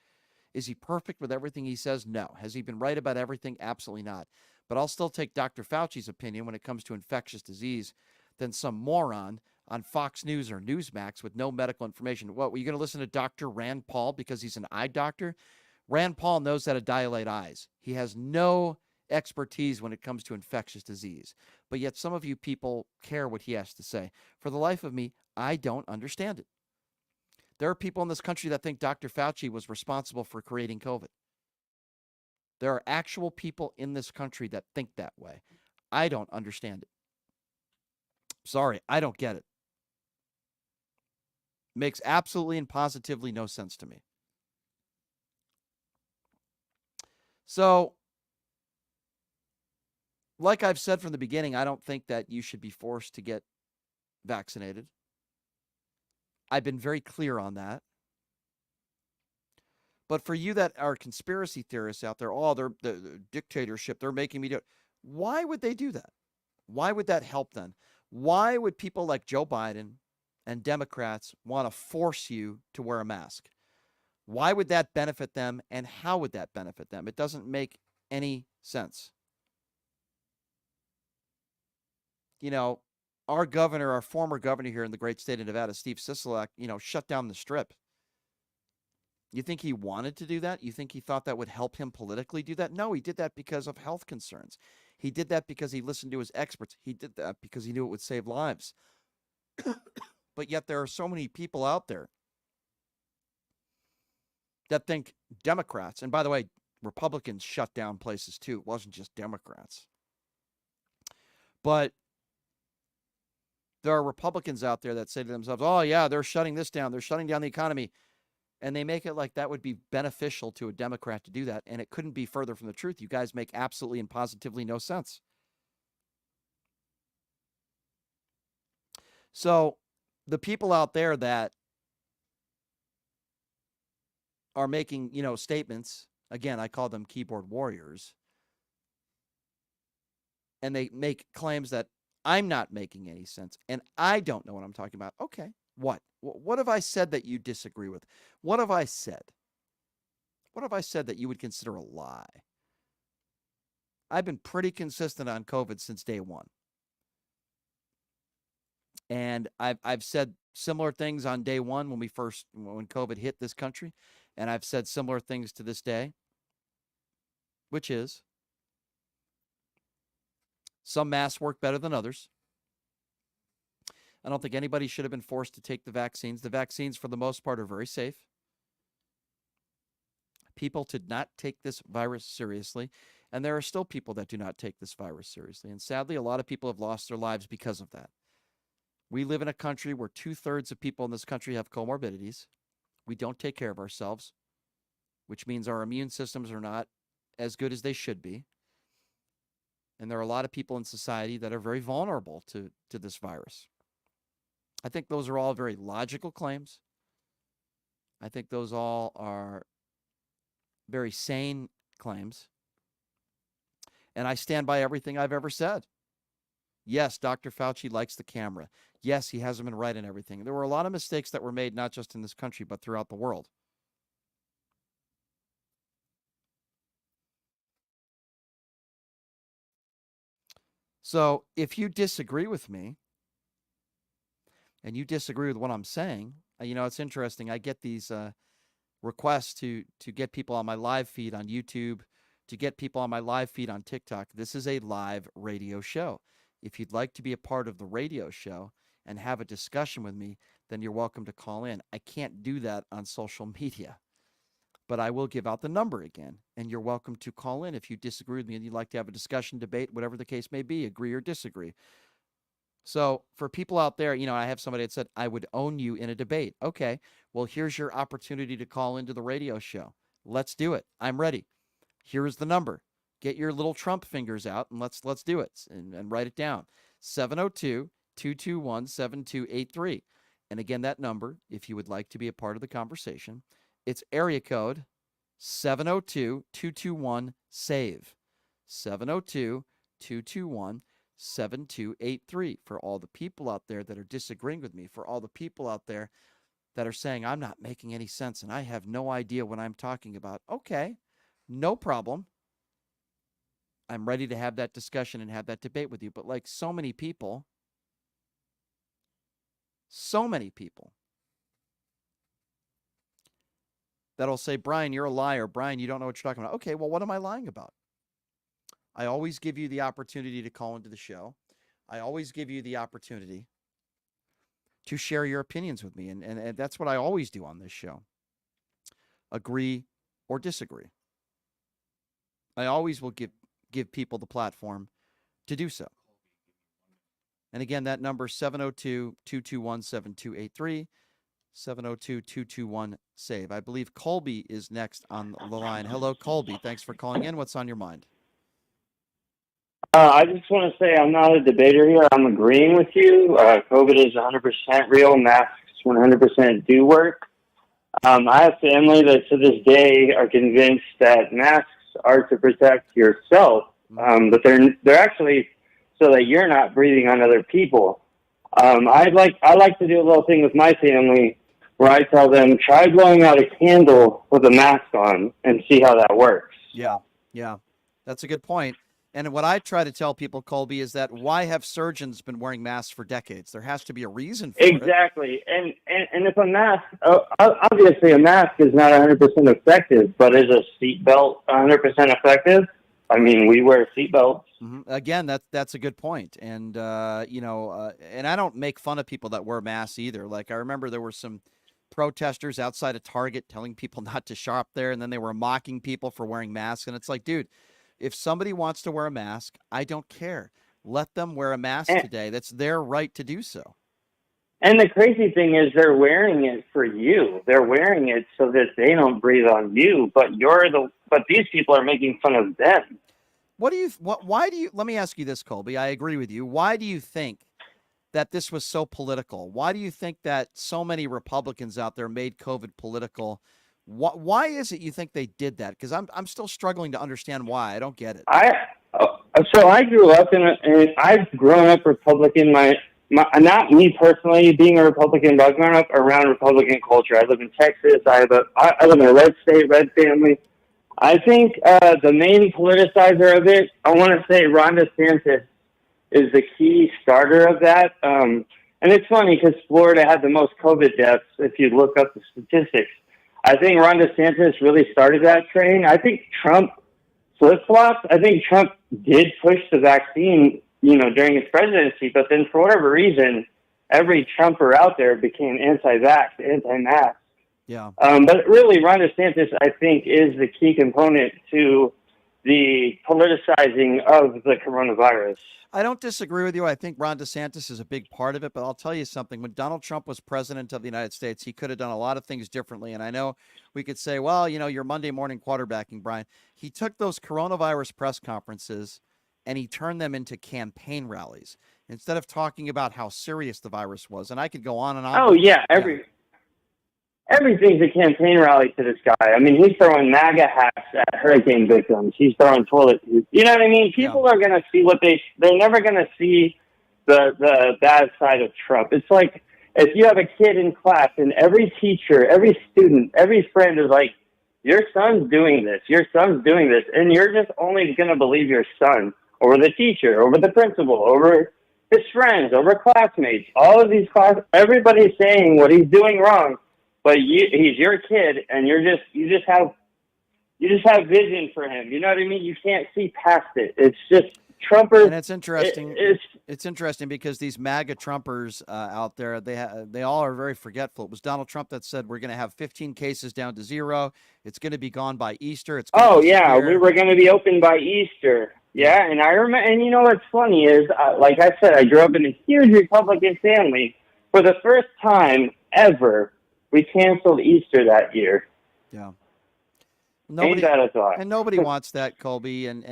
Is he perfect with everything he says? No. Has he been right about everything? Absolutely not. But I'll still take Dr. Fauci's opinion when it comes to infectious disease than some moron on Fox News or Newsmax with no medical information. What, were you going to listen to Dr. Rand Paul because he's an eye doctor? Rand Paul knows how to dilate eyes. He has no expertise when it comes to infectious disease. But yet some of you people care what he has to say. For the life of me, I don't understand it. There are people in this country that think Dr. Fauci was responsible for creating COVID. There are actual people in this country that think that way. I don't understand it. Sorry, I don't get it. Makes absolutely and positively no sense to me. So, like I've said from the beginning, I don't think that you should be forced to get vaccinated. I've been very clear on that. But for you that are conspiracy theorists out there, they're the dictatorship, they're making me do it. Why would they do that? Why would that help then? Why would people like Joe Biden and Democrats want to force you to wear a mask? Why would that benefit them, and how would that benefit them? It doesn't make any sense. Our governor, our former governor here in the great state of Nevada, Steve Sisolak, shut down the Strip. You think he wanted to do that? You think he thought that would help him politically do that? No, he did that because of health concerns. He did that because he listened to his experts. He did that because he knew it would save lives. But yet there are so many people out there that think Democrats, and by the way, Republicans shut down places too. It wasn't just Democrats. But there are Republicans out there that say to themselves, oh yeah, they're shutting this down. They're shutting down the economy. And they make it like that would be beneficial to a Democrat to do that. And it couldn't be further from the truth. You guys make absolutely and positively no sense. So the people out there that are making, statements, again, I call them keyboard warriors, and they make claims that I'm not making any sense and I don't know what I'm talking about. Okay, what? What have I said that you disagree with? What have I said? What have I said that you would consider a lie? I've been pretty consistent on COVID since day one. And I've said similar things on day one when COVID hit this country. And I've said similar things to this day, which is some masks work better than others. I don't think anybody should have been forced to take the vaccines. The vaccines, for the most part, are very safe. People did not take this virus seriously, and there are still people that do not take this virus seriously. And sadly, a lot of people have lost their lives because of that. We live in a country where 2/3 of people in this country have comorbidities. We don't take care of ourselves. which means our immune systems are not as good as they should be. And there are a lot of people in society that are very vulnerable to this virus. I think those are all very logical claims. I think those all are very sane claims. And I stand by everything I've ever said. Yes, Dr. Fauci likes the camera. Yes, he hasn't been right in everything. There were a lot of mistakes that were made, not just in this country, but throughout the world. So if you disagree with me, and you disagree with what I'm saying, it's interesting. I get these requests to get people on my live feed on YouTube, to get people on my live feed on TikTok. This is a live radio show. If you'd like to be a part of the radio show and have a discussion with me, then you're welcome to call in. I can't do that on social media, but I will give out the number again, and you're welcome to call in if you disagree with me and you'd like to have a discussion, debate, whatever the case may be, agree or disagree. So for people out there, I have somebody that said, I would own you in a debate. Okay, well, here's your opportunity to call into the radio show. Let's do it. I'm ready. Here's the number. Get your little Trump fingers out and let's do it and write it down. 702-221-7283. And again, that number, if you would like to be a part of the conversation, it's area code 702-221-SAVE. 702-221-7283. For all the people out there that are disagreeing with me, for all the people out there that are saying I'm not making any sense and I have no idea what I'm talking about. Okay, no problem. I'm ready to have that discussion and have that debate with you. But like so many people that'll say, Brian, you're a liar. Brian, you don't know what you're talking about. Okay, well, what am I lying about? I always give you the opportunity to call into the show. I always give you the opportunity to share your opinions with me. And that's what I always do on this show. Agree or disagree. I always will give people the platform to do so. And again, that number is 702-221-7283, 702-221-SAVE. I believe Colby is next on the line. Hello, Colby. Thanks for calling in. What's on your mind? I just want to say I'm not a debater here. I'm agreeing with you. COVID is 100% real. Masks 100% do work. I have family that to this day are convinced that masks are to protect yourself, but they're actually so that you're not breathing on other people. I like to do a little thing with my family where I tell them, try blowing out a candle with a mask on and see how that works. Yeah, that's a good point. And what I try to tell people, Colby, is that why have surgeons been wearing masks for decades? There has to be a reason for it. Exactly. And if a mask, obviously a mask is not 100% effective, but is a seatbelt 100% effective? I mean, we wear seatbelts. Mm-hmm. Again, that's a good point. And, and I don't make fun of people that wear masks either. Like I remember there were some protesters outside of Target telling people not to shop there, and then they were mocking people for wearing masks. And it's like, dude, if somebody wants to wear a mask, I don't care. Let them wear a mask today. That's their right to do so. And the crazy thing is they're wearing it for you. They're wearing it so that they don't breathe on you, but these people are making fun of them. Why do you, let me ask you this, Colby. I agree with you. Why do you think that this was so political? Why do you think that so many Republicans out there made COVID political? Why is it you think they did that? Because I'm still struggling to understand why. I don't get it. So I grew up and I've grown up Republican. Not me personally being a Republican, but I've grown up around Republican culture. I live in Texas. I live in a red state, red family. I think the main politicizer of it, I want to say Ron DeSantis is the key starter of that. And it's funny because Florida had the most COVID deaths if you look up the statistics. I think Ron DeSantis really started that train. I think Trump flip-flopped. I think Trump did push the vaccine, during his presidency, but then for whatever reason, every Trumper out there became anti-vax, anti-mask. Yeah. But really, Ron DeSantis, I think, is the key component to the politicizing of the coronavirus. I don't disagree with you. I think Ron DeSantis is a big part of it, but I'll tell you something. When Donald Trump was president of the United States, he could have done a lot of things differently. And I know we could say, well, you're Monday morning quarterbacking, Brian. He took those coronavirus press conferences and he turned them into campaign rallies instead of talking about how serious the virus was. And I could go on and on. Oh, yeah. Everything's a campaign rally to this guy. I mean, he's throwing MAGA hats at hurricane victims. He's throwing toilet. You know what I mean? People are going to see they're never going to see the bad side of Trump. It's like if you have a kid in class and every teacher, every student, every friend is like, your son's doing this, your son's doing this, and you're just only going to believe your son over the teacher, over the principal, over his friends, over classmates. All of these everybody's saying what he's doing wrong. But he's your kid, and you just have vision for him. You know what I mean? You can't see past it. It's just Trumpers. And it's interesting. It's interesting because these MAGA Trumpers out there, they all are very forgetful. It was Donald Trump that said we're going to have 15 cases down to 0. It's going to be gone by Easter. It's we were going to be open by Easter. Yeah, and I remember. And you know what's funny is, like I said, I grew up in a huge Republican family. For the first time ever, we canceled Easter that year. Yeah. Ain't that a thought? And nobody wants that, Colby. And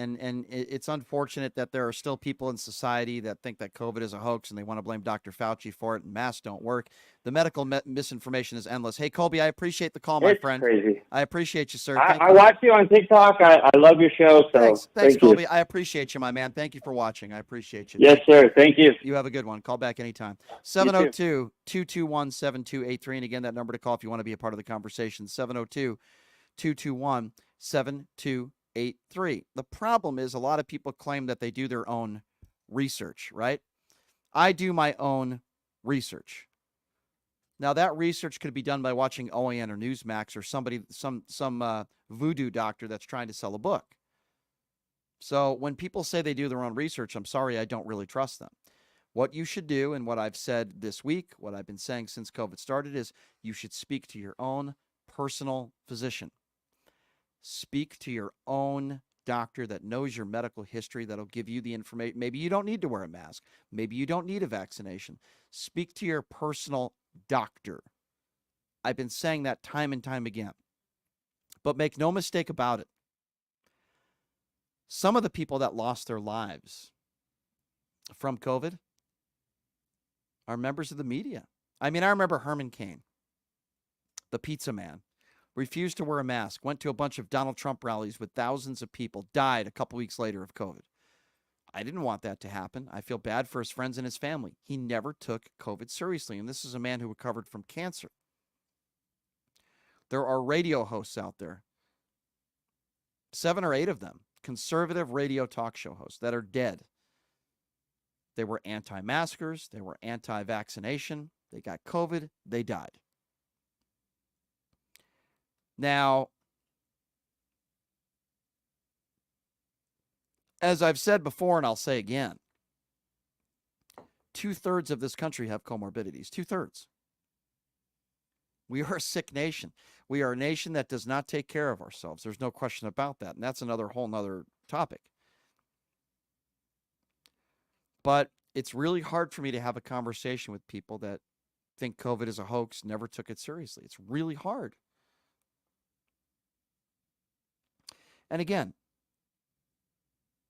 it's unfortunate that there are still people in society that think that COVID is a hoax and they want to blame Dr. Fauci for it and masks don't work. The medical misinformation is endless. Hey, Colby, I appreciate the call, my friend. Crazy. I appreciate you, sir. I watch you on TikTok. I love your show. So Thanks, Colby. you. I appreciate you, my man. Thank you for watching. I appreciate you. Yes, sir. Thank you. You have a good one. Call back anytime. 702-221-7283. And again, that number to call if you want to be a part of the conversation, 702-221-7283. The problem is a lot of people claim that they do their own research, right? I do my own research. Now, that research could be done by watching OAN or Newsmax or some voodoo doctor that's trying to sell a book. So when people say they do their own research, I'm sorry, I don't really trust them. What you should do, and what I've said this week, what I've been saying since COVID started, is you should speak to your own personal physician. Speak to your own doctor that knows your medical history, that'll give you the information. Maybe you don't need to wear a mask. Maybe you don't need a vaccination. Speak to your personal doctor. I've been saying that time and time again. But make no mistake about it. Some of the people that lost their lives from COVID are members of the media. I mean, I remember Herman Cain, the pizza man, refused to wear a mask, went to a bunch of Donald Trump rallies with thousands of people, died a couple weeks later of COVID. I didn't want that to happen. I feel bad for his friends and his family. He never took COVID seriously, and this is a man who recovered from cancer. There are radio hosts out there, 7 or 8 of them, conservative radio talk show hosts that are dead. They were anti-maskers. They were anti-vaccination. They got COVID. They died. Now, as I've said before, and I'll say again, 2/3 of this country have comorbidities. 2/3. We are a sick nation. We are a nation that does not take care of ourselves. There's no question about that. And that's another whole nother topic. But it's really hard for me to have a conversation with people that think COVID is a hoax, never took it seriously. It's really hard. And again,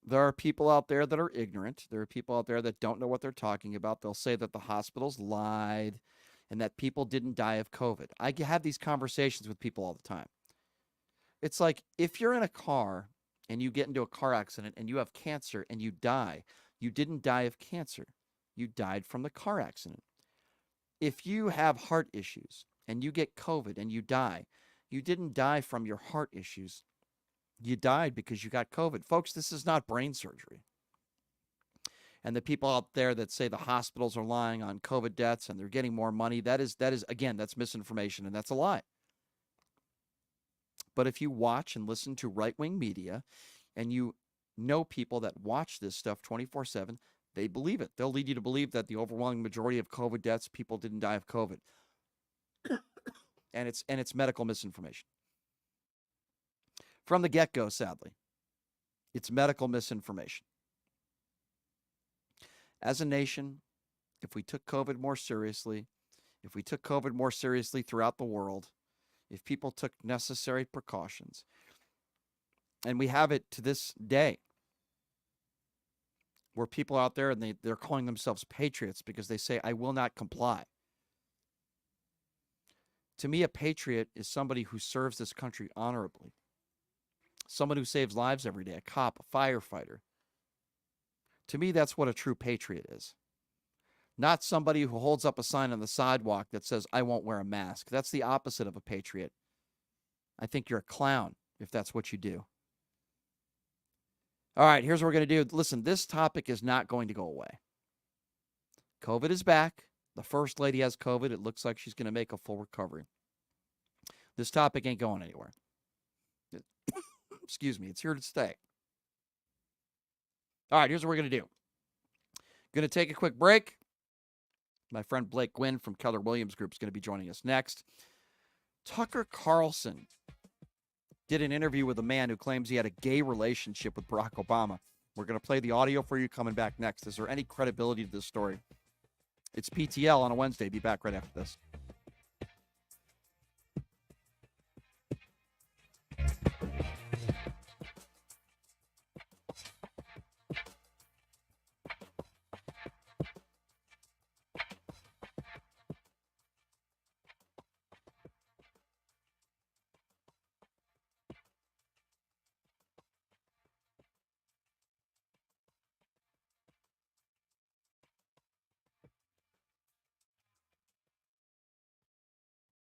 there are people out there that are ignorant. There are people out there that don't know what they're talking about. They'll say that the hospitals lied and that people didn't die of COVID. I have these conversations with people all the time. It's like if you're in a car and you get into a car accident and you have cancer and you die, you didn't die of cancer. You died from the car accident. If you have heart issues and you get COVID and you die, you didn't die from your heart issues. You died because you got COVID. Folks, this is not brain surgery. And the people out there that say the hospitals are lying on COVID deaths and they're getting more money, that is again, that's misinformation and that's a lie. But if you watch and listen to right-wing media and you know people that watch this stuff 24/7, they believe it. They'll lead you to believe that the overwhelming majority of COVID deaths, people didn't die of COVID. And it's medical misinformation. From the get-go, sadly. It's medical misinformation. As a nation, if we took COVID more seriously, throughout the world, if people took necessary precautions, and we have it to this day, where people out there and they're calling themselves patriots because they say, I will not comply. To me, a patriot is somebody who serves this country honorably, someone who saves lives every day, a cop, a firefighter. To me, that's what a true patriot is. Not somebody who holds up a sign on the sidewalk that says, I won't wear a mask. That's the opposite of a patriot. I think you're a clown if that's what you do. All right, here's what we're going to do. Listen, this topic is not going to go away. COVID is back. The First Lady has COVID. It looks like she's going to make a full recovery. This topic ain't going anywhere. Excuse me. It's here to stay. All right, here's what we're going to do. Going to take a quick break. My friend Blake Guinn from Keller Williams Group is going to be joining us next. Tucker Carlson did an interview with a man who claims he had a gay relationship with Barack Obama. We're going to play the audio for you coming back next. Is there any credibility to this story? It's PTL on a Wednesday. Be back right after this.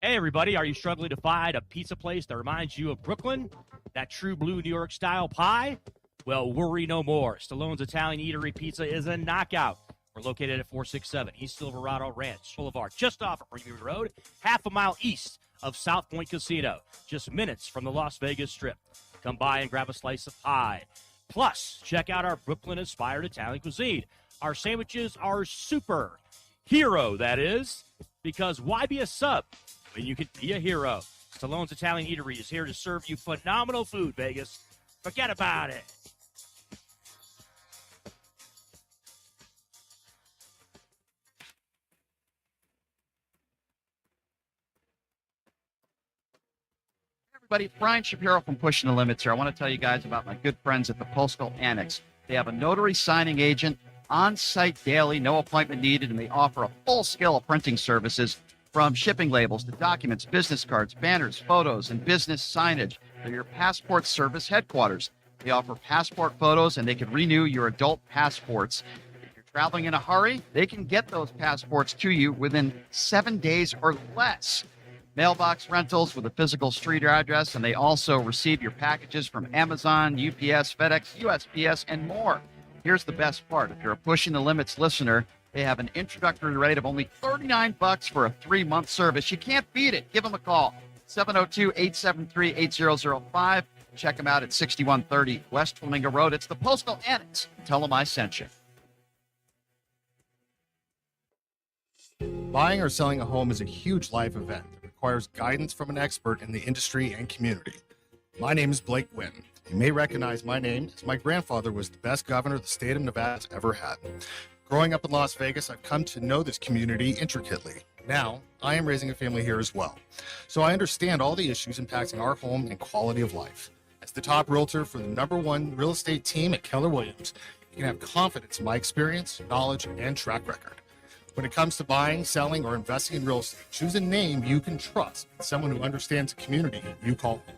Hey, everybody, are you struggling to find a pizza place that reminds you of Brooklyn? That true blue New York style pie? Well, worry no more. Stallone's Italian Eatery Pizza is a knockout. We're located at 467 East Silverado Ranch Boulevard, just off of Premium Road, half a mile east of South Point Casino, just minutes from the Las Vegas Strip. Come by and grab a slice of pie. Plus, check out our Brooklyn-inspired Italian cuisine. Our sandwiches are super. Hero, that is. Because why be a sub when you could be a hero? Stallone's Italian Eatery is here to serve you phenomenal food, Vegas. Forget about it. Everybody, Brian Shapiro from Pushing the Limits here. I want to tell you guys about my good friends at the Postal Annex. They have a notary signing agent on site daily, no appointment needed, and they offer a full scale of printing services from shipping labels to documents, business cards, banners, photos, and business signage. They're your passport service headquarters. They offer passport photos, and they can renew your adult passports. If you're traveling in a hurry, they can get those passports to you within 7 days or less. Mailbox rentals with a physical street address, and they also receive your packages from Amazon, UPS, FedEx, USPS, and more. Here's the best part. If you're a Pushing the Limits listener, they have an introductory rate of only $39 for a 3-month service. You can't beat it. Give them a call, 702-873-8005. Check them out at 6130 West Flamingo Road. It's the Postal Annex. Tell them I sent you. Buying or selling a home is a huge life event that requires guidance from an expert in the industry and community. My name is Blake Guinn. You may recognize my name as my grandfather was the best governor the state of Nevada has ever had. Growing up in Las Vegas, I've come to know this community intricately. Now, I am raising a family here as well, so I understand all the issues impacting our home and quality of life. As the top realtor for the #1 real estate team at Keller Williams, you can have confidence in my experience, knowledge, and track record. When it comes to buying, selling, or investing in real estate, choose a name you can trust, someone who understands the community you call home.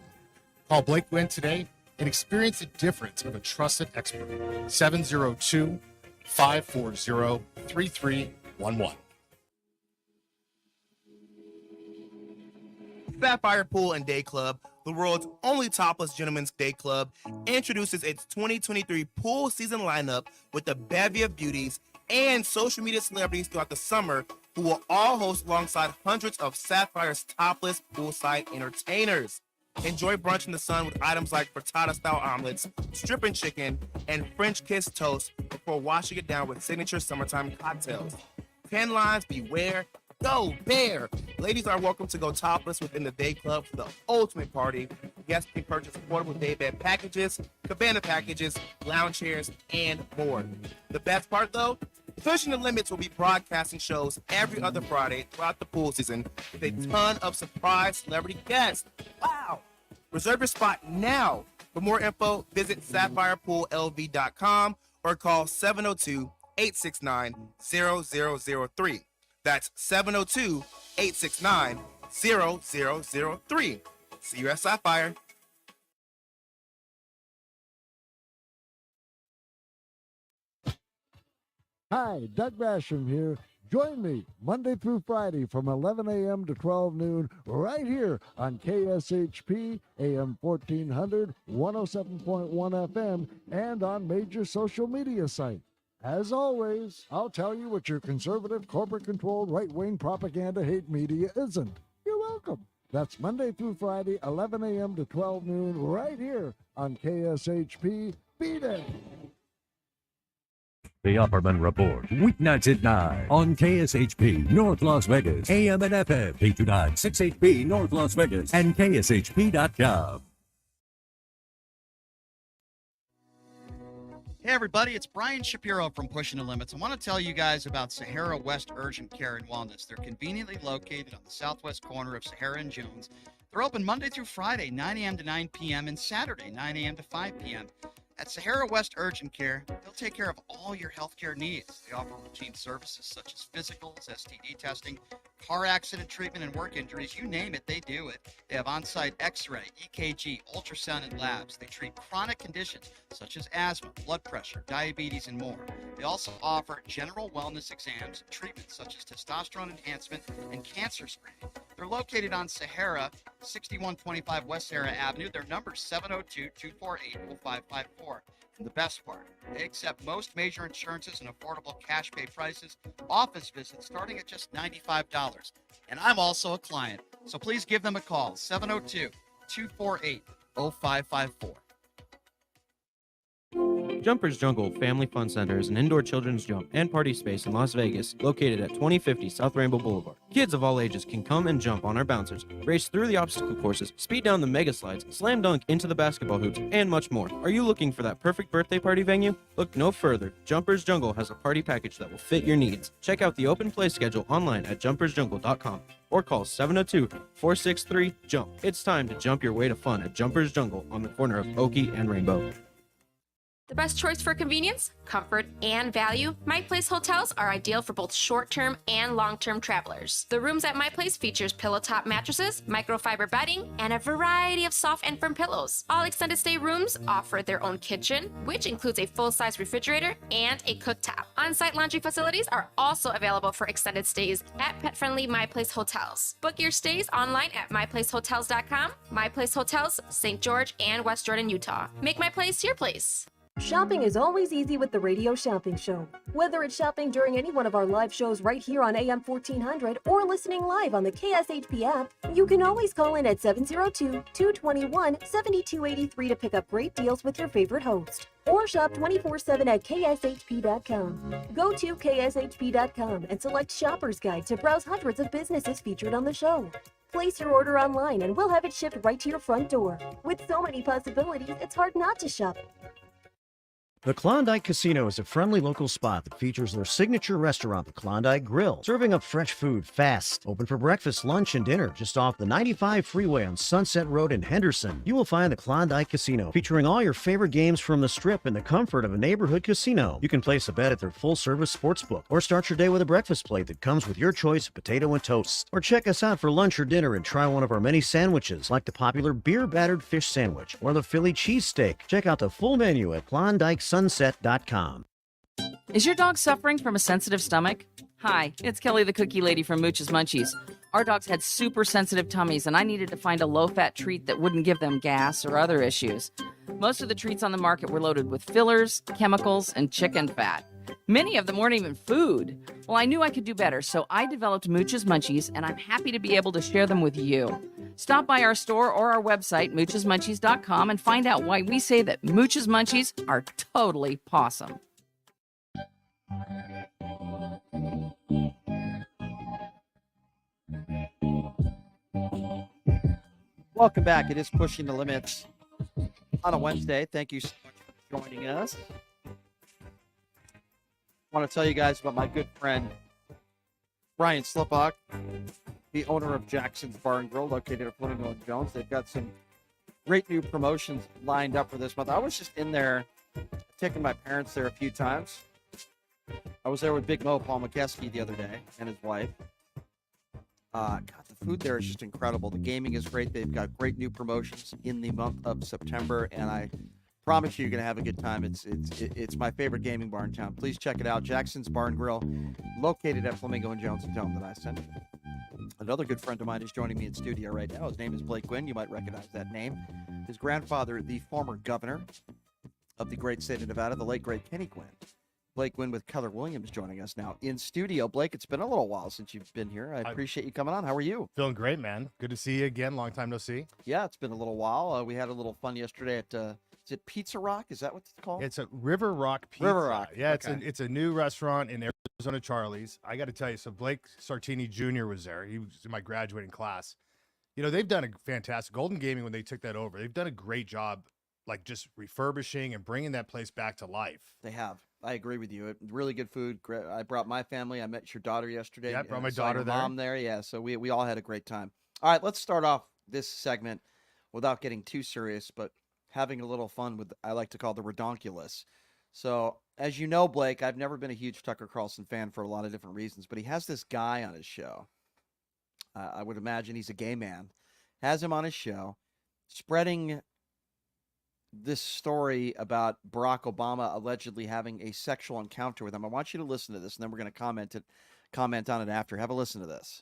Call Blake Guinn today and experience the difference of a trusted expert. 702-540-3311. Sapphire Pool and Day Club, the world's only topless gentlemen's day club, introduces its 2023 pool season lineup with a bevy of beauties and social media celebrities throughout the summer who will all host alongside hundreds of Sapphire's topless poolside entertainers. Enjoy brunch in the sun with items like frittata-style omelets, stripping chicken, and French kiss toast before washing it down with signature summertime cocktails. Pen lines, beware. Go Bear! Ladies are welcome to go topless within the day club for the ultimate party. Guests can purchase portable daybed packages, cabana packages, lounge chairs, and more. The best part, though? Pushing the Limits will be broadcasting shows every other Friday throughout the pool season with a ton of surprise celebrity guests. Wow! Reserve your spot now. For more info, visit sapphirepool.lv.com or call 702-869-0003. That's 702-869-0003. See you at Sapphire. Hi, Doug Basham here. Join me Monday through Friday from 11 a.m. to 12 noon right here on KSHP AM 1400, 107.1 FM, and on major social media sites. As always, I'll tell you what your conservative, corporate-controlled, right-wing propaganda hate media isn't. You're welcome. That's Monday through Friday, 11 a.m. to 12 noon right here on KSHP. Be there. The Upperman Report, weeknights at 9 on KSHP North Las Vegas, AM and FM, 829-68B North Las Vegas, and KSHP.com. Hey everybody, it's Brian Shapiro from Pushing the Limits. I want to tell you guys about Sahara West Urgent Care and Wellness. They're conveniently located on the southwest corner of Sahara and Jones. They're open Monday through Friday, 9 a.m. to 9 p.m. and Saturday, 9 a.m. to 5 p.m. At Sahara West Urgent Care, they'll take care of all your healthcare needs. They offer routine services such as physicals, STD testing, car accident treatment, and work injuries. You name it, they do it. They have on-site x-ray, EKG, ultrasound, and labs. They treat chronic conditions such as asthma, blood pressure, diabetes, and more. They also offer general wellness exams and treatments such as testosterone enhancement and cancer screening. They're located on Sahara, 6125 West Sahara Avenue. Their number is 702-248-0554. And the best part, they accept most major insurances and affordable cash pay prices, office visits starting at just $95. And I'm also a client, so please give them a call, 702-248-0554. Jumpers Jungle Family Fun Center is an indoor children's jump and party space in Las Vegas, located at 2050 South Rainbow Boulevard. Kids of all ages can come and jump on our bouncers, race through the obstacle courses, speed down the mega slides, slam dunk into the basketball hoops, and much more. Are you looking for that perfect birthday party venue? Look no further. Jumpers Jungle has a party package that will fit your needs. Check out the open play schedule online at jumpersjungle.com or call 702-463-JUMP. It's time to jump your way to fun at Jumpers Jungle on the corner of Oakey and Rainbow. The best choice for convenience, comfort, and value, My Place hotels are ideal for both short-term and long-term travelers. The rooms at My Place features pillow-top mattresses, microfiber bedding, and a variety of soft and firm pillows. All extended stay rooms offer their own kitchen, which includes a full-size refrigerator and a cooktop. On-site laundry facilities are also available for extended stays at pet-friendly My Place hotels. Book your stays online at myplacehotels.com. My Place Hotels, St. George and West Jordan, Utah. Make My Place your place. Shopping is always easy with the Radio Shopping Show. Whether it's shopping during any one of our live shows right here on AM 1400 or listening live on the KSHP app, you can always call in at 702-221-7283 to pick up great deals with your favorite host. Or shop 24/7 at kshp.com. Go to kshp.com and select Shopper's Guide to browse hundreds of businesses featured on the show. Place your order online and we'll have it shipped right to your front door. With so many possibilities, it's hard not to shop. The Klondike Casino is a friendly local spot that features their signature restaurant, the Klondike Grill, serving up fresh food fast. Open for breakfast, lunch, and dinner just off the 95 freeway on Sunset Road in Henderson. You will find the Klondike Casino featuring all your favorite games from the Strip in the comfort of a neighborhood casino. You can place a bet at their full-service sportsbook or start your day with a breakfast plate that comes with your choice of potato and toast. Or check us out for lunch or dinner and try one of our many sandwiches like the popular beer-battered fish sandwich or the Philly cheesesteak. Check out the full menu at KlondikeSunset.com. Is your dog suffering from a sensitive stomach? Hi, it's Kelly the Cookie Lady from Mooch's Munchies. Our dogs had super sensitive tummies and I needed to find a low-fat treat that wouldn't give them gas or other issues. Most of the treats on the market were loaded with fillers, chemicals, and chicken fat. Many of them weren't even food. Well, I knew I could do better, so I developed Mooch's Munchies, and I'm happy to be able to share them with you. Stop by our store or our website, moochesmunchies.com, and find out why we say that Mooch's Munchies are totally pawsome. Welcome back. It is Pushing the Limits on a Wednesday. Thank you so much for joining us. I want to tell you guys about my good friend, Brian Slipbach, the owner of Jackson's Bar and Grill, located at Flamingo and Jones. They've got some great new promotions lined up for this month. I was just in there, taking my parents there a few times. I was there with Big Mo, Paul McKeskey, the other day, and his wife. God, the food there is just incredible. The gaming is great. They've got great new promotions in the month of September, and I promise you're going to have a good time. It's my favorite gaming bar in town. Please check it out. Jackson's Bar and Grill, located at Flamingo and Jones and Dome that I sent. Another good friend of mine is joining me in studio right now. His name is Blake Guinn. You might recognize that name. His grandfather, the former governor of the great state of Nevada, the late, great Kenny Guinn. Blake Guinn with Keller Williams joining us now in studio. Blake, it's been a little while since you've been here. I appreciate you coming on. How are you? Feeling great, man. Good to see you again. Long time no see. Yeah, it's been a little while. We had a little fun yesterday at, is it Pizza Rock? Is that what it's called? It's a River Rock Pizza. River Rock. Yeah, Okay. it's a new restaurant in Arizona, Charlie's. I got to tell you, so Blake Sartini Jr. was there. He was in my graduating class. You know, they've done a fantastic, Golden Gaming, when they took that over, they've done a great job, like just refurbishing and bringing that place back to life. They have. I agree with you. Really good food. I brought my family. I met your daughter yesterday. Yeah, I brought my saw your daughter there. mom there. Yeah, so we all had a great time. All right, let's start off this segment without getting too serious, but having a little fun with, I like to call the redonkulous. So, as you know, Blake, I've never been a huge Tucker Carlson fan for a lot of different reasons, but he has this guy on his show. I would imagine he's a gay man. Has him on his show, spreading this story about Barack Obama allegedly having a sexual encounter with him. I want you to listen to this, and then we're going to comment on it after. Have a listen to this.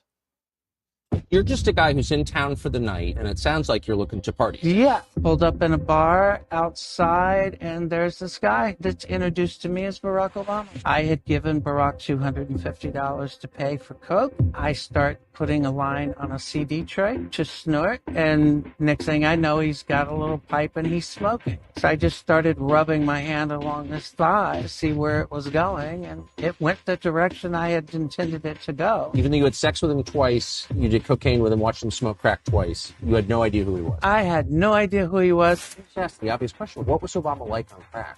You're just a guy who's in town for the night, and it sounds like you're looking to party. Yeah, pulled up in a bar outside, and there's this guy that's introduced to me as Barack Obama. I had given Barack $250 to pay for coke. I start putting a line on a CD tray to snort, and next thing I know, he's got a little pipe and he's smoking. So I just started rubbing my hand along his thigh to see where it was going, and it went the direction I had intended it to go. Even though you had sex with him twice, you did cocaine with him, watched him smoke crack twice, you had no idea who he was. I had no idea who he was. Just ask the obvious question: what was Obama like on crack?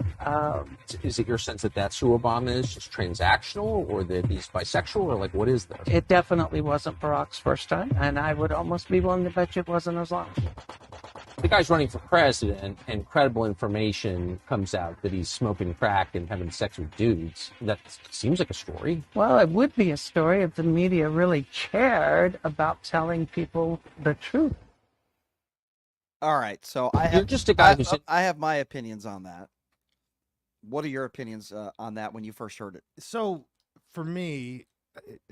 Is it your sense that that's who Obama is, just transactional, or that he's bisexual, or like what is this? It definitely wasn't Barack's first time, and I would almost be willing to bet you it wasn't as long. The guy's running for president, and credible information comes out that he's smoking crack and having sex with dudes. That seems like a story. Well, it would be a story if the media really cared about telling people the truth. All right, so I have just a guy I have my opinions on that. What are your opinions on that when you first heard it? So for me,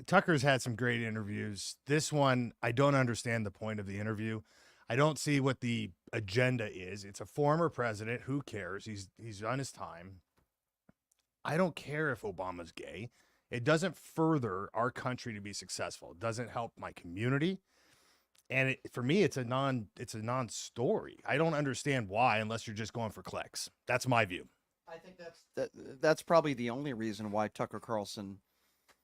Tucker's had some great interviews. This one, I don't understand the point of the interview. I don't see what the agenda is. It's a former president. Who cares? He's done his time. I don't care if Obama's gay. It doesn't further our country to be successful. It doesn't help my community. And for me, it's a non-story. I don't understand why, unless you're just going for clicks. That's my view. I think that's probably the only reason why Tucker Carlson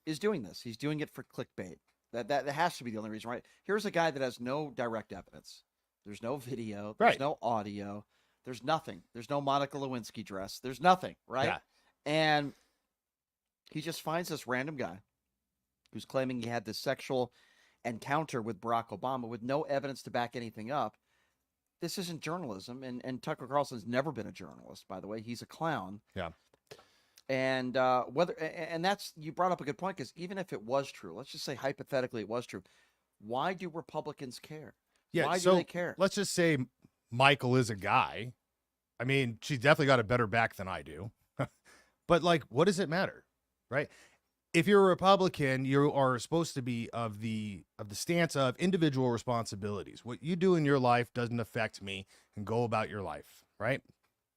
is doing this. He's doing it for clickbait. That has to be the only reason, right? Here's a guy that has no direct evidence. There's no video. There's no audio. There's nothing. There's no Monica Lewinsky dress. There's nothing, right? Yeah. And he just finds this random guy who's claiming he had this sexual encounter with Barack Obama with no evidence to back anything up. This isn't journalism, and Tucker Carlson's never been a journalist, by the way. He's a clown. Yeah. And that's, you brought up a good point, because even if it was true, let's just say hypothetically it was true, why do Republicans care? Yeah, why so do they care? Let's just say Michael is a guy. I mean, she's definitely got a better back than I do. But like, what does it matter, right? If you're a Republican, you are supposed to be of the stance of individual responsibilities. What you do in your life doesn't affect me, and go about your life, right?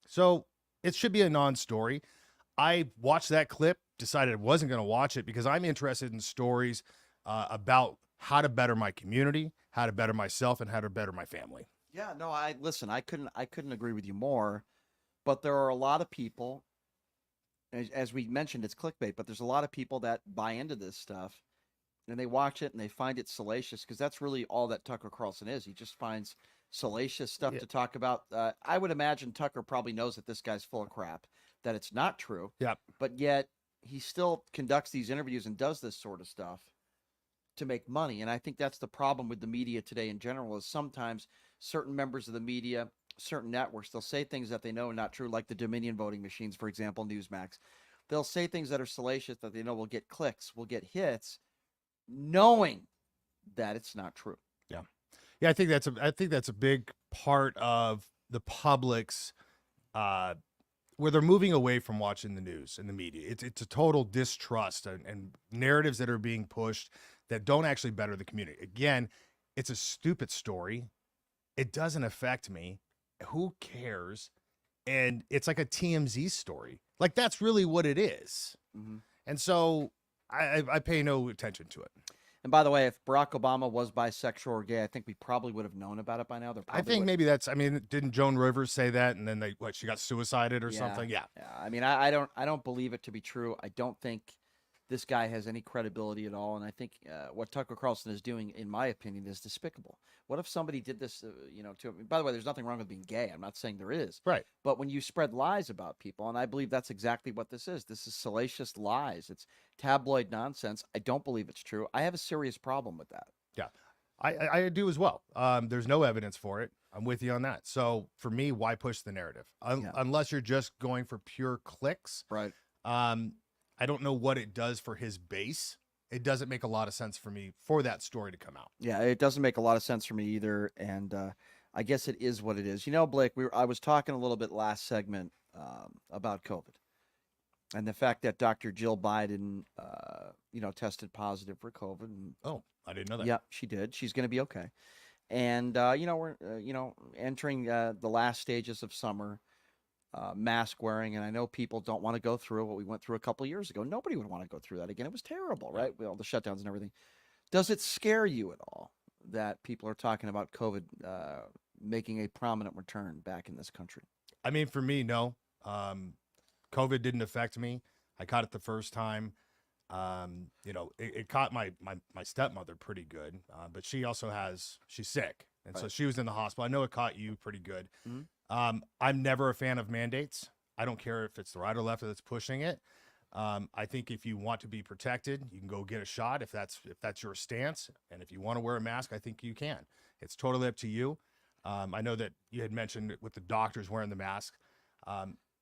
So it should be a non-story. I watched that clip, decided I wasn't going to watch it because I'm interested in stories about how to better my community, how to better myself, and how to better my family. Yeah, no, I couldn't agree with you more, but there are a lot of people, as we mentioned, it's clickbait, but there's a lot of people that buy into this stuff, and they watch it and they find it salacious, because that's really all that Tucker Carlson is. He just finds salacious stuff to talk about. I would imagine Tucker probably knows that this guy's full of crap, that it's not true. Yep. But yet he still conducts these interviews and does this sort of stuff to make money. And I think that's the problem with the media today in general, is sometimes certain members of the media, certain networks, they'll say things that they know are not true, like the Dominion voting machines, for example, Newsmax. They'll say things that are salacious that they know will get clicks, will get hits, knowing that it's not true. Yeah. Yeah, I think that's a big part of the public's where they're moving away from watching the news and the media. It's a total distrust and narratives that are being pushed that don't actually better the community. Again, it's a stupid story. It doesn't affect me. Who cares? And it's like a TMZ story. Like, that's really what it is. Mm-hmm. And so I pay no attention to it. And by the way, if Barack Obama was bisexual or gay, I think we probably would have known about it by now. I think maybe didn't Joan Rivers say that, and then she got suicided or something? Yeah. I mean, I don't believe it to be true. I don't think this guy has any credibility at all. And I think what Tucker Carlson is doing, in my opinion, is despicable. What if somebody did this, to by the way, there's nothing wrong with being gay. I'm not saying there is. Right. But when you spread lies about people, and I believe that's exactly what this is salacious lies. It's tabloid nonsense. I don't believe it's true. I have a serious problem with that. Yeah, I do as well. There's no evidence for it. I'm with you on that. So for me, why push the narrative? Unless you're just going for pure clicks. Right. I don't know what it does for his base. It doesn't make a lot of sense for me for that story to come out. Yeah, it doesn't make a lot of sense for me either. And I guess it is what it is. Blake, I was talking a little bit last segment about COVID and the fact that Dr. Jill Biden, tested positive for COVID. And, oh, I didn't know that. Yeah, she did. She's going to be okay. And, we're, entering the last stages of summer. Mask wearing, and I know people don't want to go through what we went through a couple of years ago. Nobody would want to go through that again. It was terrible, right? With all the shutdowns and everything. Does it scare you at all that people are talking about COVID making a prominent return back in this country? I mean, for me, no. COVID didn't affect me. I caught it the first time. It caught my stepmother pretty good, but she also she's sick. And so she was in the hospital. I know it caught you pretty good. Mm-hmm. I'm never a fan of mandates. I don't care if it's the right or left that's pushing it. I think if you want to be protected, you can go get a shot if that's your stance. And if you want to wear a mask, I think you can. It's totally up to you. I know that you had mentioned with the doctors wearing the mask.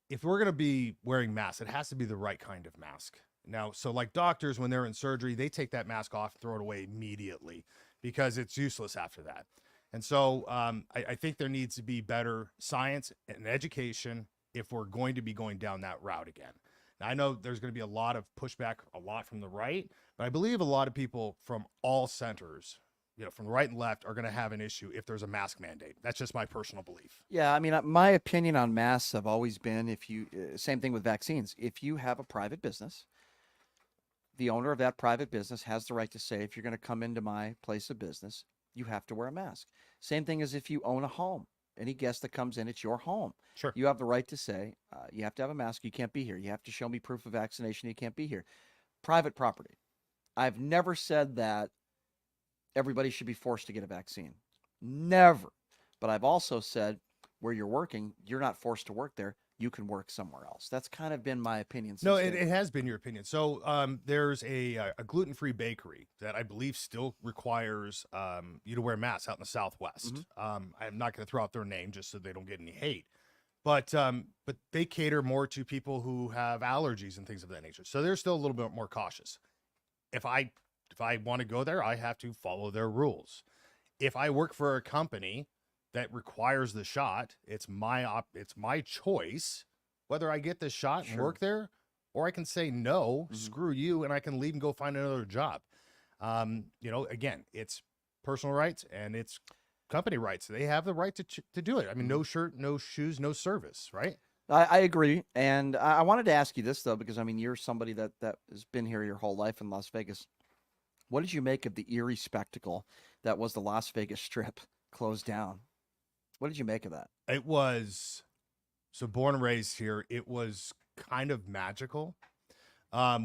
If we're going to be wearing masks, it has to be the right kind of mask. Now, so like doctors, when they're in surgery, they take that mask off and throw it away immediately because it's useless after that. And so I think there needs to be better science and education if we're going to be going down that route again. Now, I know there's going to be a lot of pushback, a lot from the right, but I believe a lot of people from all centers, from the right and left, are going to have an issue if there's a mask mandate. That's just my personal belief. Yeah, I mean, my opinion on masks have always been, same thing with vaccines. If you have a private business, the owner of that private business has the right to say, if you're going to come into my place of business, you have to wear a mask. Same thing as if you own a home. Any guest that comes in, it's your home. Sure. You have the right to say, you have to have a mask. You can't be here. You have to show me proof of vaccination. You can't be here. Private property. I've never said that everybody should be forced to get a vaccine. Never. But I've also said where you're working, you're not forced to work there. You can work somewhere else. That's kind of been my opinion. No, it has been your opinion. So there's a gluten-free bakery that I believe still requires you to wear masks out in the Southwest. Mm-hmm. I'm not going to throw out their name just so they don't get any hate. But they cater more to people who have allergies and things of that nature. So they're still a little bit more cautious. If I want to go there, I have to follow their rules. If I work for a company that requires the shot, it's my choice whether I get this shot and work there, or I can say no, screw you, and I can leave and go find another job. Again, it's personal rights and it's company rights. They have the right to do it. I mean, no shirt, no shoes, no service, right? I agree. And I wanted to ask you this, though, because, I mean, you're somebody that has been here your whole life in Las Vegas. What did you make of the eerie spectacle that was the Las Vegas Strip closed down? What did you make of that? It was, so born and raised here, it was kind of magical.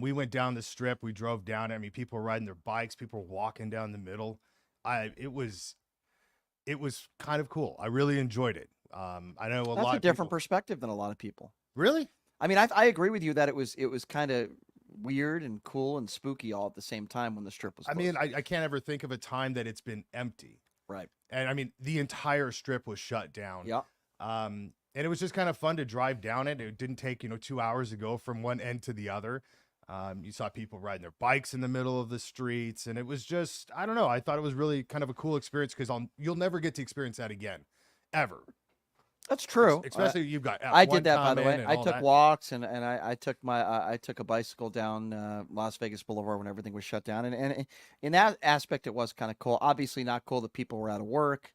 We went down the Strip. We drove down. I mean, people were riding their bikes. People were walking down the middle. It was it was kind of cool. I really enjoyed it. I know That's lot a of different people. perspective than a lot of people. Really? I mean, I agree with you that it was kind of weird and cool and spooky all at the same time when the strip was I closed. mean, I can't ever think of a time that it's been empty. Right. And I mean, the entire strip was shut down. Yeah. And it was just kind of fun to drive down it. It didn't take, 2 hours to go from one end to the other. You saw people riding their bikes in the middle of the streets. And it was just, I don't know. I thought it was really kind of a cool experience because you'll never get to experience that again, ever. That's true. Especially you've got I F1 did that, by the coming way. and I all took that. walks and I took I took a bicycle down Las Vegas Boulevard when everything was shut down. And in that aspect, it was kind of cool. Obviously not cool that people were out of work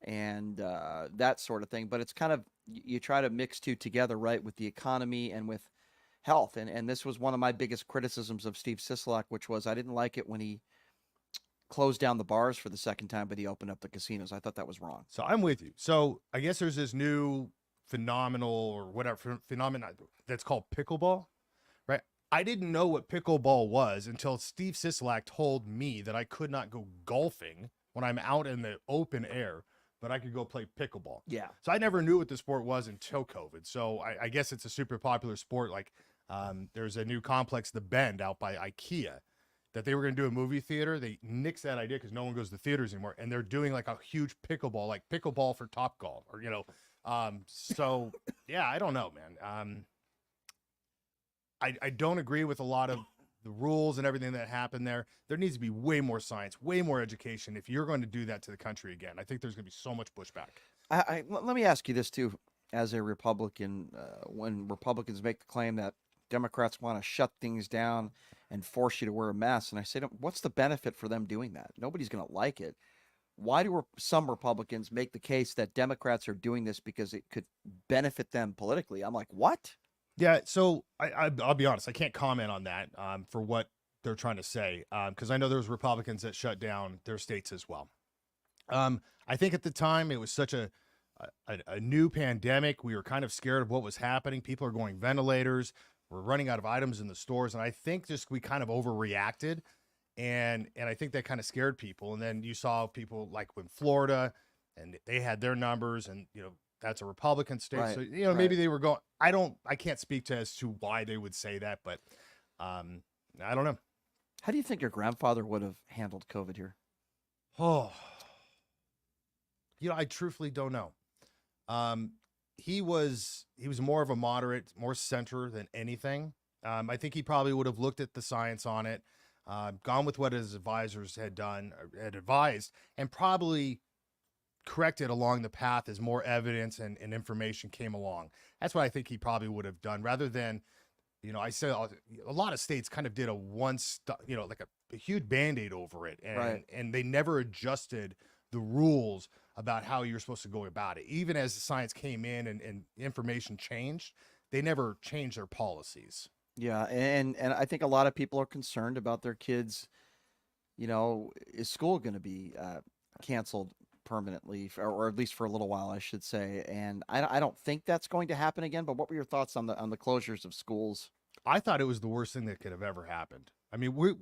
and that sort of thing. But it's kind of, you try to mix two together, right, with the economy and with health. And this was one of my biggest criticisms of Steve Sisolak, which was I didn't like it when he closed down the bars for the second time, but he opened up the casinos. I thought that was wrong. So I'm with you. So I guess there's this new phenomenal or whatever phenomenon that's called pickleball, right? I didn't know what pickleball was until Steve Sisolak told me that I could not go golfing when I'm out in the open air, but I could go play pickleball. Yeah. So I never knew what the sport was until COVID. So I guess it's a super popular sport. Like there's a new complex, The Bend, out by IKEA, that they were going to do a movie theater. They nixed that idea because no one goes to theaters anymore. And they're doing like a huge pickleball, like pickleball for Topgolf or, so yeah, I don't know, man. I don't agree with a lot of the rules and everything that happened there. There needs to be way more science, way more education. If you're going to do that to the country again, I think there's going to be so much pushback. Let me ask you this too, as a Republican, when Republicans make the claim that Democrats want to shut things down and force you to wear a mask. And I say, what's the benefit for them doing that? Nobody's going to like it. Why do some Republicans make the case that Democrats are doing this because it could benefit them politically? I'm like, what? Yeah. So I'll be honest. I can't comment on that for what they're trying to say because I know there's Republicans that shut down their states as well. I think at the time it was such a new pandemic. We were kind of scared of what was happening. People are going ventilators. We're running out of items in the stores. And I think just we kind of overreacted. And I think that kind of scared people. And then you saw people like in Florida and they had their numbers and, that's a Republican state. Right, So, maybe they were going, I can't speak to as to why they would say that, but I don't know. How do you think your grandfather would have handled COVID here? Oh, I truthfully don't know. He was more of a moderate, more center than anything. I think he probably would have looked at the science on it, gone with what his advisors had advised, and probably corrected along the path as more evidence and information came along. That's what I think he probably would have done rather than, I said a lot of states kind of did like a huge Band-Aid over it. And they never adjusted the rules about how you're supposed to go about it. Even as the science came in and information changed, they never changed their policies. Yeah. And I think a lot of people are concerned about their kids. Is school going to be canceled permanently or at least for a little while, I should say. And I don't think that's going to happen again. But what were your thoughts on the closures of schools? I thought it was the worst thing that could have ever happened. I mean,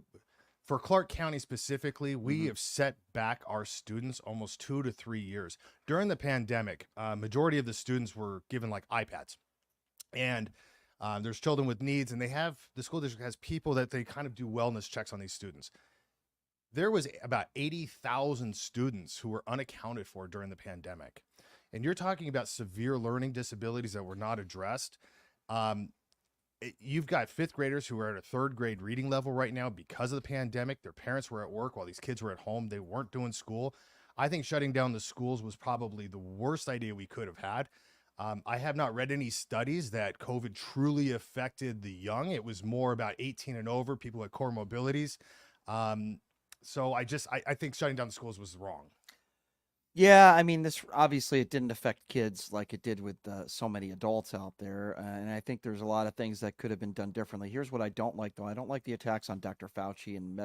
for Clark County specifically, we have set back our students almost 2 to 3 years. During the pandemic, majority of the students were given like iPads. And there's children with needs, and the school district has people that they kind of do wellness checks on these students. There was about 80,000 students who were unaccounted for during the pandemic. And you're talking about severe learning disabilities that were not addressed. You've got fifth graders who are at a third grade reading level right now because of the pandemic. Their parents were at work while these kids were at home. They weren't doing school. I think shutting down the schools was probably the worst idea we could have had. I have not read any studies that COVID truly affected the young. It was more about 18 and over, people with core mobilities. So I think shutting down the schools was wrong. Yeah, I mean, this obviously it didn't affect kids like it did with so many adults out there, and I think there's a lot of things that could have been done differently. Here's what I don't like, though. I don't like the attacks on Dr. Fauci and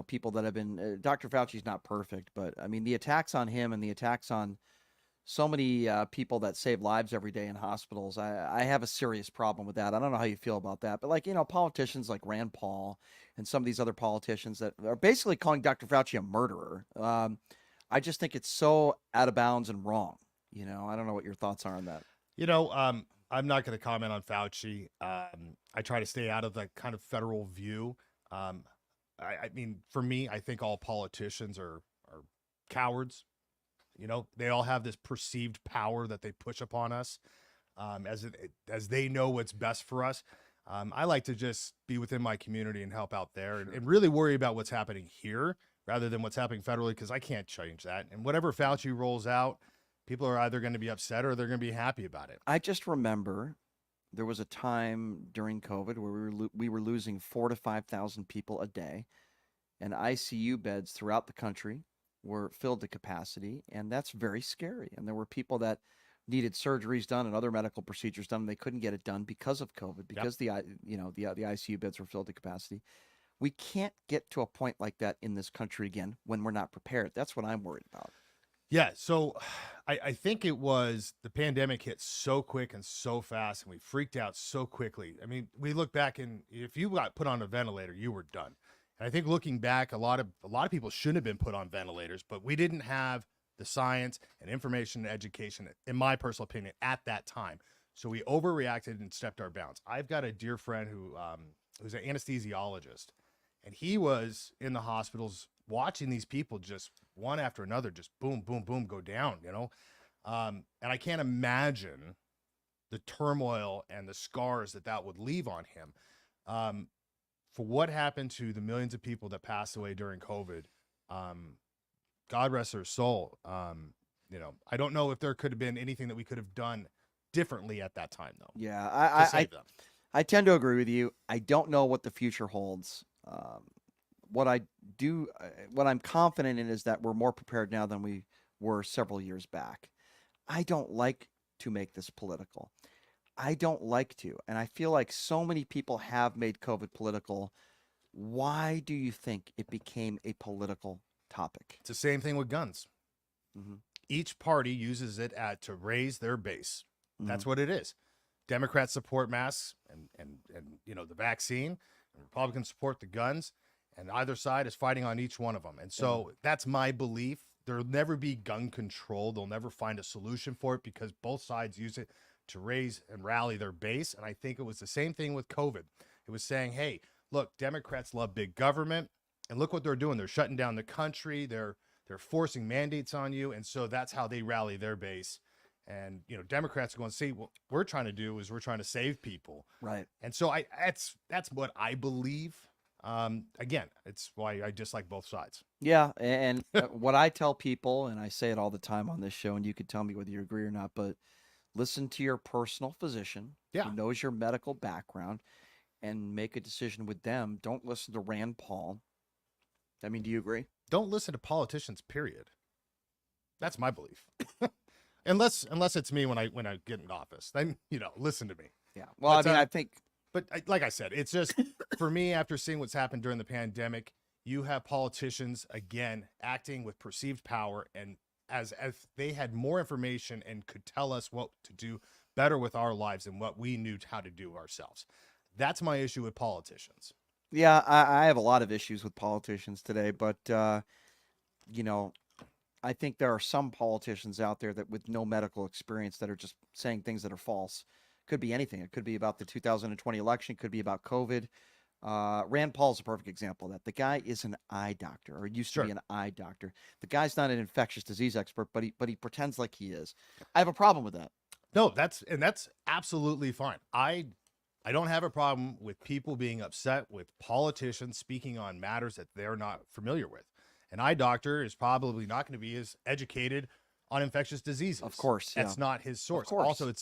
people that have been. Dr. Fauci's not perfect, but I mean the attacks on him and the attacks on so many people that save lives every day in hospitals. I have a serious problem with that. I don't know how you feel about that, but politicians like Rand Paul and some of these other politicians that are basically calling Dr. Fauci a murderer. I just think it's so out of bounds and wrong. You know, I don't know what your thoughts are on that. You know, I'm not going to comment on Fauci. I try to stay out of the kind of federal view. I mean, for me, I think all politicians are cowards. You know, they all have this perceived power that they push upon us, as they know what's best for us. I like to just be within my community and help out there, and really worry about what's happening here rather than what's happening federally, because I can't change that. And whatever Fauci rolls out, people are either going to be upset or they're going to be happy about it. I just remember there was a time during COVID where we were losing 4,000 to 5,000 people a day, and ICU beds throughout the country were filled to capacity, and that's very scary. And there were people that needed surgeries done and other medical procedures done, and they couldn't get it done because of COVID, because the ICU beds were filled to capacity. We can't get to a point like that in this country again when we're not prepared. That's what I'm worried about. Yeah, so I think it was the pandemic hit so quick and so fast, and we freaked out so quickly. I mean, we look back, and if you got put on a ventilator, you were done. And I think looking back, a lot of people shouldn't have been put on ventilators, but we didn't have the science and information and education, in my personal opinion, at that time. So we overreacted and stepped our bounds. I've got a dear friend who's an anesthesiologist, and he was in the hospitals watching these people just one after another, just boom, boom, boom, go down, you know? And I can't imagine the turmoil and the scars that would leave on him. For what happened to the millions of people that passed away during COVID, God rest their soul. You know, I don't know if there could have been anything that we could have done differently at that time, though. Yeah, I tend to agree with you. I don't know what the future holds. What I'm confident in is that we're more prepared now than we were several years back. I don't like to make this political. I don't like to. And I feel like so many people have made COVID political. Why do you think it became a political topic? It's the same thing with guns. Mm-hmm. Each party uses it to raise their base. That's what it is. Democrats support masks and you know, the vaccine, and Republicans support the guns, and either side is fighting on each one of them. And so that's my belief. There'll never be gun control. They'll never find a solution for it because both sides use it to raise and rally their base. And I think it was the same thing with COVID. It was saying, hey, look, Democrats love big government, and look what they're doing. They're shutting down the country. They're forcing mandates on you. And so that's how they rally their base. And, you know, Democrats are going to see what we're trying to do is we're trying to save people. Right. And so that's what I believe. Again, it's why I dislike both sides. Yeah. And what I tell people, and I say it all the time on this show, and you can tell me whether you agree or not, but listen to your personal physician who knows your medical background and make a decision with them. Don't listen to Rand Paul. I mean, do you agree? Don't listen to politicians, period. That's my belief. Unless it's me when I get in office, then, you know, listen to me. Yeah. Well, I mean, I think, but like I said, it's just for me, after seeing what's happened during the pandemic, you have politicians again acting with perceived power, and as they had more information and could tell us what to do better with our lives than what we knew how to do ourselves. That's my issue with politicians. yeah, I have a lot of issues with politicians today, but, you know, I think there are some politicians out there that with no medical experience that are just saying things that are false. Could be anything. It could be about the 2020 election. Could be about COVID. Rand Paul's a perfect example of that. The guy is an eye doctor, or used to be an eye doctor. The guy's not an infectious disease expert, but he pretends like he is. I have a problem with that. No, that's absolutely fine. I don't have a problem with people being upset with politicians speaking on matters that they're not familiar with. An eye doctor is probably not going to be as educated on infectious diseases. Of course. That's not his source. course. Also, it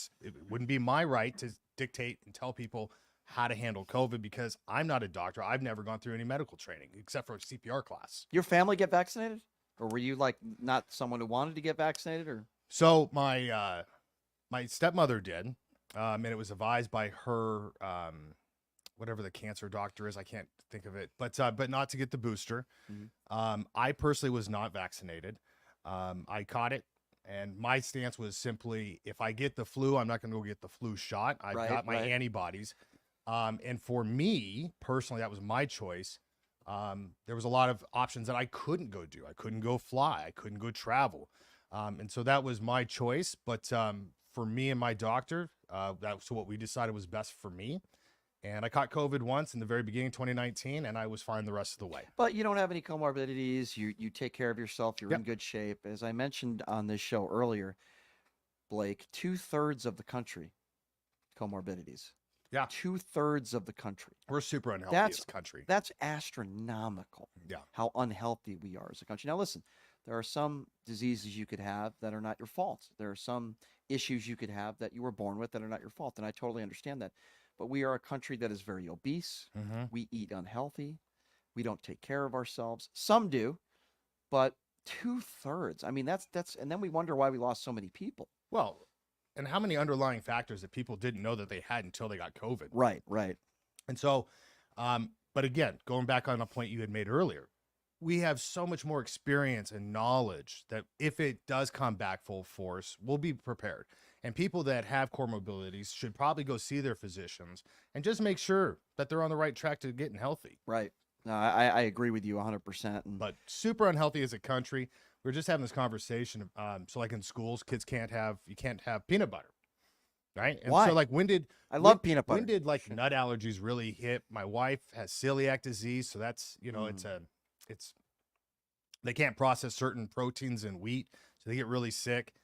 wouldn't be my right to dictate and tell people how to handle COVID because I'm not a doctor. I've never gone through any medical training except for a CPR class. Your family get vaccinated? Or were you like not someone who wanted to get vaccinated? Or So my stepmother did, and it was advised by her, whatever the cancer doctor is. I can't think of it, but not to get the booster. I personally was not vaccinated. I caught it, and my stance was simply, if I get the flu, I'm not going to go get the flu shot. I've got my antibodies. And for me personally, that was my choice. There was a lot of options that I couldn't go do. I couldn't go fly. I couldn't go travel. And so that was my choice. But for me and my doctor, that's what we decided was best for me. And I caught COVID once in the very beginning of 2019, and I was fine the rest of the way. But you don't have any comorbidities. You take care of yourself. You're in good shape. As I mentioned on this show earlier, Blake, 2/3 of the country, comorbidities. Yeah. 2/3 of the country. We're super unhealthy as a country. That's astronomical. Yeah. How unhealthy we are as a country. Now, listen, there are some diseases you could have that are not your fault. There are some issues you could have that you were born with that are not your fault. And I totally understand that. But we are a country that is very obese. We eat unhealthy. We don't take care of ourselves. Some do, but 2/3. I mean, that's, and then we wonder why we lost so many people. Well, and how many underlying factors that people didn't know that they had until they got COVID. Right, right. And so, but again, going back on a point you had made earlier, we have so much more experience and knowledge that if it does come back full force, we'll be prepared. And people that have comorbidities should probably go see their physicians and just make sure that they're on the right track to getting healthy. Right. No, I agree with you 100%. But super unhealthy as a country. We were just having this conversation. So like in schools, kids you can't have peanut butter. Right. And Why? so like I love peanut butter. When did like nut allergies really hit? My wife has celiac disease. So that's, they can't process certain proteins in wheat. So they get really sick.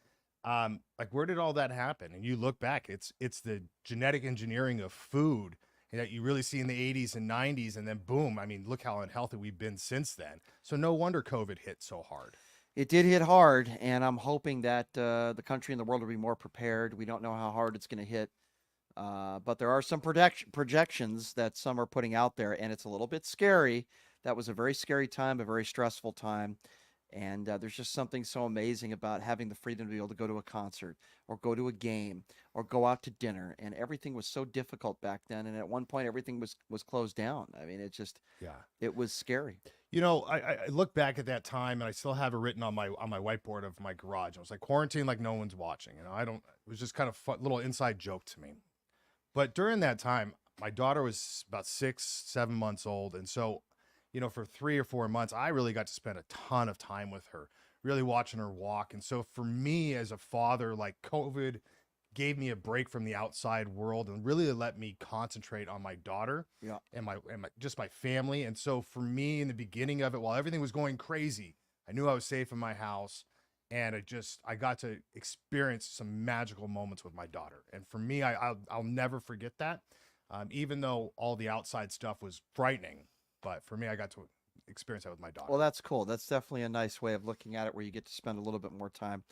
Like where did all that happen? And you look back, it's the genetic engineering of food that you really see in the 80s and 90s. And then boom, I mean, look how unhealthy we've been since then. So no wonder COVID hit so hard. It did hit hard, and I'm hoping that the country and the world will be more prepared. We don't know how hard it's going to hit, but there are some projections that some are putting out there, and it's a little bit scary. That was a very scary time, a very stressful time, and there's just something so amazing about having the freedom to be able to go to a concert or go to a game or go out to dinner, and everything was so difficult back then, and at one point everything was closed down. I mean, it was scary. You know, I look back at that time, and I still have it written on my whiteboard of my garage. I was like, quarantine like no one's watching. You know, it was just kind of fun, little inside joke to me. But during that time, my daughter was about 6-7 months old, and so, you know, for 3 or 4 months, I really got to spend a ton of time with her, really watching her walk. And so for me as a father, like COVID gave me a break from the outside world and really let me concentrate on my daughter and my just my family. And so for me in the beginning of it, while everything was going crazy, I knew I was safe in my house, and I got to experience some magical moments with my daughter. And for me, I'll never forget that. Even though all the outside stuff was frightening, but for me, I got to experience that with my daughter. Well, that's cool. That's definitely a nice way of looking at it, where you get to spend a little bit more time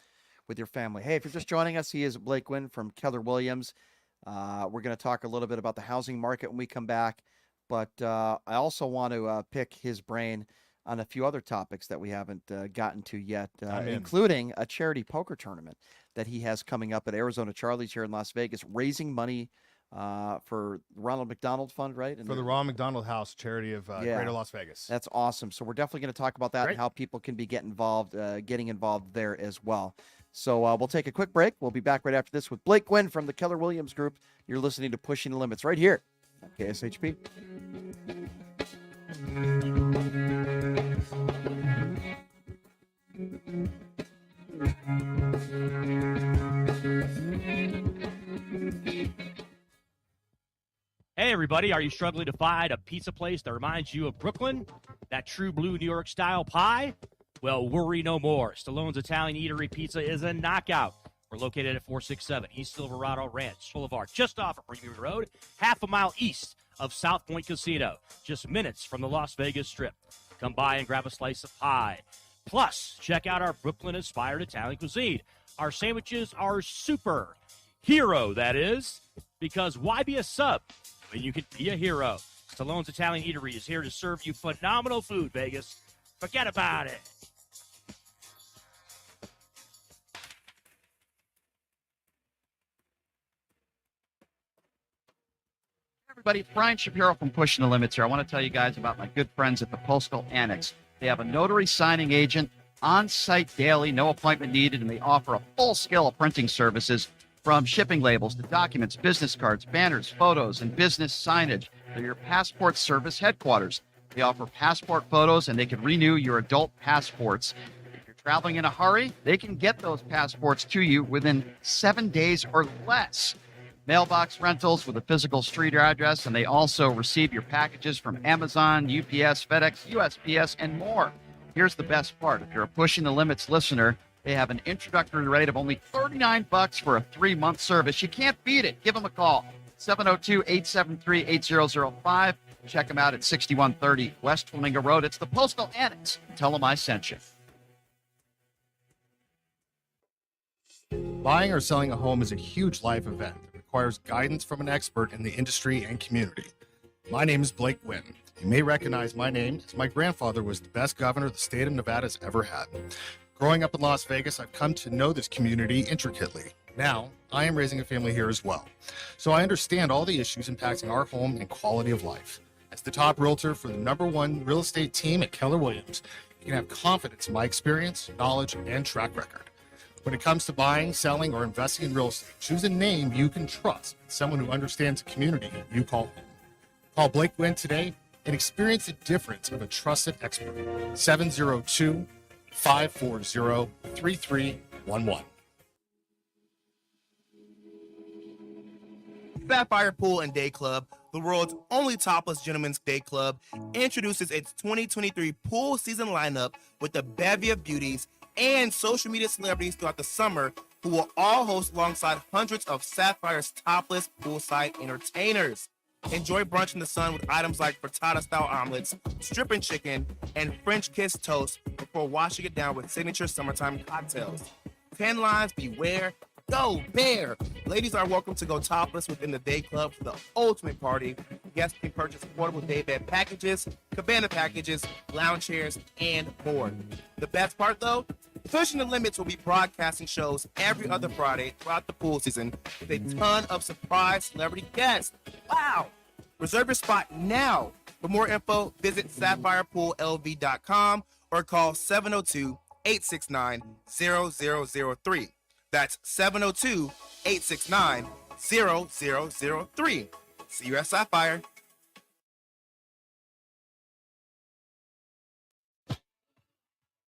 with your family. Hey, if you're just joining us, he is Blake Guinn from Keller Williams. We're going to talk a little bit about the housing market when we come back, but I also want to pick his brain on a few other topics that we haven't gotten to yet, including a charity poker tournament that he has coming up at Arizona Charlie's here in Las Vegas, raising money for Ronald McDonald Fund, right? For the Ronald McDonald House, charity of Greater Las Vegas. That's awesome. So we're definitely going to talk about that and how people can be getting involved there as well. So we'll take a quick break. We'll be back right after this with Blake Guinn from the Keller Williams Group. You're listening to Pushing the Limits right here on KSHP. Hey, everybody, are you struggling to find a pizza place that reminds you of Brooklyn? That true blue New York style pie? Well, worry no more. Stallone's Italian Eatery Pizza is a knockout. We're located at 467 East Silverado Ranch Boulevard, just off of Premium Road, half a mile east of South Point Casino, just minutes from the Las Vegas Strip. Come by and grab a slice of pie. Plus, check out our Brooklyn-inspired Italian cuisine. Our sandwiches are super. Hero, that is. Because why be a sub when you can be a hero? Stallone's Italian Eatery is here to serve you phenomenal food, Vegas. Forget about it. Everybody, it's Brian Shapiro from Pushing the Limits here. I want to tell you guys about my good friends at the Postal Annex. They have a notary signing agent on site daily, no appointment needed, and they offer a full scale of printing services from shipping labels to documents, business cards, banners, photos, and business signage. They're your passport service headquarters. They offer passport photos, and they can renew your adult passports. If you're traveling in a hurry, they can get those passports to you within 7 days or less. Mailbox rentals with a physical street address, and they also receive your packages from Amazon, UPS, FedEx, USPS, and more. Here's the best part. If you're a Pushing the Limits listener, they have an introductory rate of only $39 for a 3-month service. You can't beat it. Give them a call, 702-873-8005. Check them out at 6130 West Flamingo Road. It's the Postal Annex. Tell them I sent you. Buying or selling a home is a huge life event that requires guidance from an expert in the industry and community. My name is Blake Guinn. You may recognize my name as my grandfather was the best governor the state of Nevada has ever had. Growing up in Las Vegas, I've come to know this community intricately. Now, I am raising a family here as well, so I understand all the issues impacting our home and quality of life. As the top realtor for the #1 real estate team at Keller Williams, you can have confidence in my experience, knowledge, and track record. When it comes to buying, selling, or investing in real estate, choose a name you can trust and someone who understands the community you call home. Call Blake Guinn today and experience the difference of a trusted expert. 702-540-3311. Sapphire Pool and Day Club, the world's only topless gentlemen's day club, introduces its 2023 pool season lineup with a bevy of beauties and social media celebrities throughout the summer who will all host alongside hundreds of Sapphire's topless poolside entertainers. Enjoy brunch in the sun with items like frittata-style omelets, stripping chicken, and French kiss toast before washing it down with signature summertime cocktails. Tan lines beware. Go Bear! Ladies are welcome to go topless within the day club for the ultimate party. Guests can purchase portable day bed packages, cabana packages, lounge chairs, and more. The best part though? Pushing the Limits will be broadcasting shows every other Friday throughout the pool season with a ton of surprise celebrity guests. Wow! Reserve your spot now. For more info, visit sapphirepoolLV.com or call 702-869-0003. That's 702-869-0003. See you at Sapphire.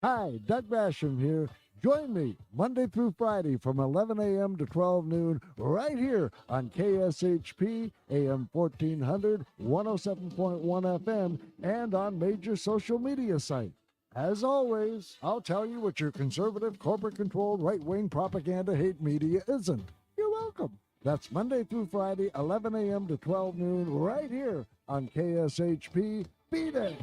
Hi, Doug Basham here. Join me Monday through Friday from 11 a.m. to 12 noon right here on KSHP AM 1400, 107.1 FM, and on major social media sites. As always, I'll tell you what your conservative, corporate-controlled, right-wing propaganda hate media isn't. You're welcome. That's Monday through Friday, 11 a.m. to 12 noon, right here on KSHP. Beat it!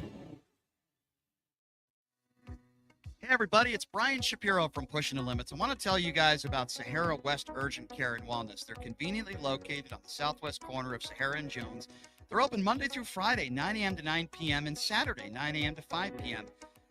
Hey everybody, it's Brian Shapiro from Pushing the Limits. I want to tell you guys about Sahara West Urgent Care and Wellness. They're conveniently located on the southwest corner of Sahara and Jones. They're open Monday through Friday, 9 a.m. to 9 p.m., and Saturday, 9 a.m. to 5 p.m.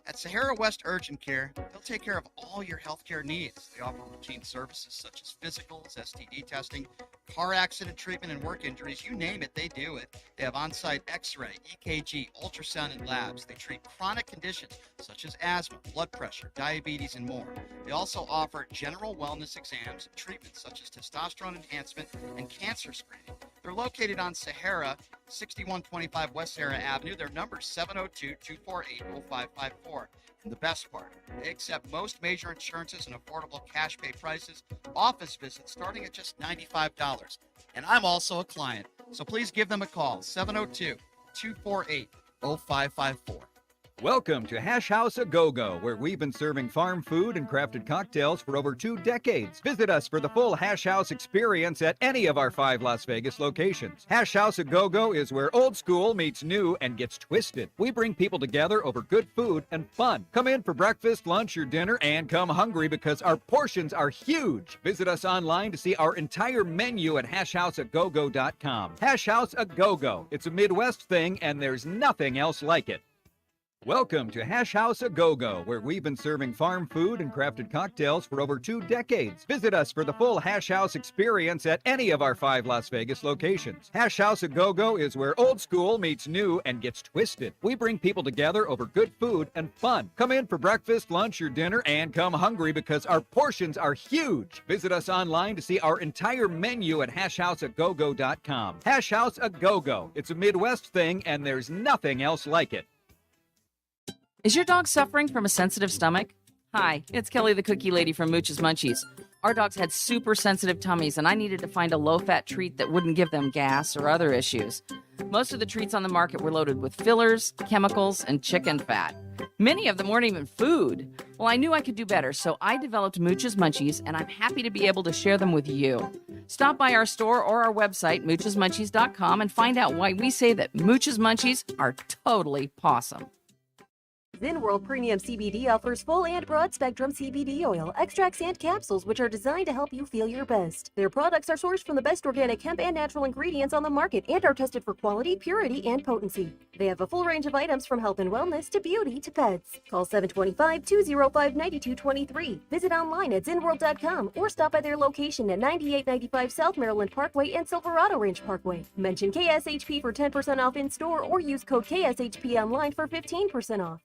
At Sahara West Urgent Care, they'll take care of all your healthcare needs. They offer routine services such as physicals, STD testing, car accident treatment, and work injuries. You name it, they do it. They have on-site x-ray, EKG, ultrasound, and labs. They treat chronic conditions such as asthma, blood pressure, diabetes, and more. They also offer general wellness exams and treatments such as testosterone enhancement and cancer screening. They're located on Sahara, 6125 West Sahara Avenue. Their number is 702-248-0554. And the best part, they accept most major insurances and affordable cash pay prices, office visits starting at just $95. And I'm also a client, so please give them a call, 702-248-0554. Welcome to Hash House A Go-Go, where we've been serving farm food and crafted cocktails for over 2 decades. Visit us for the full Hash House experience at any of our 5 Las Vegas locations. Hash House A Go-Go is where old school meets new and gets twisted. We bring people together over good food and fun. Come in for breakfast, lunch, or dinner, and come hungry because our portions are huge. Visit us online to see our entire menu at hashhouseagogo.com. Hash House A Go-Go. It's a Midwest thing, and there's nothing else like it. Welcome to Hash House A Go-Go, where we've been serving farm food and crafted cocktails for over 2 decades. Visit us for the full Hash House experience at any of our 5 Las Vegas locations. Hash House A Go-Go is where old school meets new and gets twisted. We bring people together over good food and fun. Come in for breakfast, lunch, or dinner, and come hungry because our portions are huge. Visit us online to see our entire menu at hashhouseagogo.com. Hash House A Go-Go. It's a Midwest thing, and there's nothing else like it. Is your dog suffering from a sensitive stomach? Hi, it's Kelly the Cookie Lady from Mooch's Munchies. Our dogs had super sensitive tummies, and I needed to find a low-fat treat that wouldn't give them gas or other issues. Most of the treats on the market were loaded with fillers, chemicals, and chicken fat. Many of them weren't even food. Well, I knew I could do better, so I developed Mooch's Munchies, and I'm happy to be able to share them with you. Stop by our store or our website, moochesmunchies.com, and find out why we say that Mooch's Munchies are totally pawsome. Zen World Premium CBD offers full and broad spectrum CBD oil, extracts, and capsules which are designed to help you feel your best. Their products are sourced from the best organic hemp and natural ingredients on the market and are tested for quality, purity, and potency. They have a full range of items from health and wellness to beauty to pets. Call 725-205-9223. Visit online at zenworld.com or stop by their location at 9895 South Maryland Parkway and Silverado Ranch Parkway. Mention KSHP for 10% off in store or use code KSHP online for 15% off.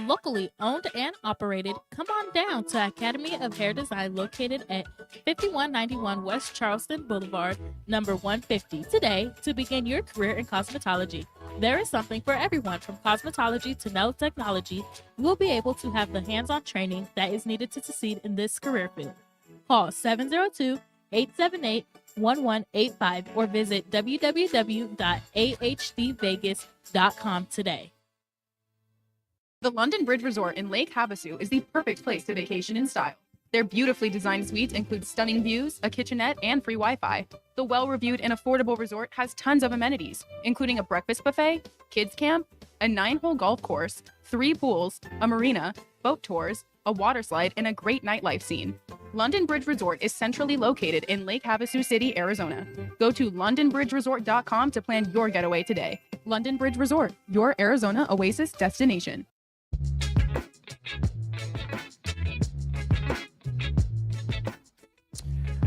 Locally owned and operated, come on down to Academy of Hair Design located at 5191 West Charleston Boulevard, number 150 today to begin your career in cosmetology. There is something for everyone from cosmetology to nail technology. You will be able to have the hands-on training that is needed to succeed in this career field. Call 702-878-1185 or visit www.ahdvegas.com today. The London Bridge Resort in Lake Havasu is the perfect place to vacation in style. Their beautifully designed suites include stunning views, a kitchenette, and free Wi-Fi. The well-reviewed and affordable resort has tons of amenities, including a breakfast buffet, kids camp, a 9-hole golf course, 3 pools, a marina, boat tours, a water slide, and a great nightlife scene. London Bridge Resort is centrally located in Lake Havasu City, Arizona. Go to londonbridgeresort.com to plan your getaway today. London Bridge Resort, your Arizona oasis destination.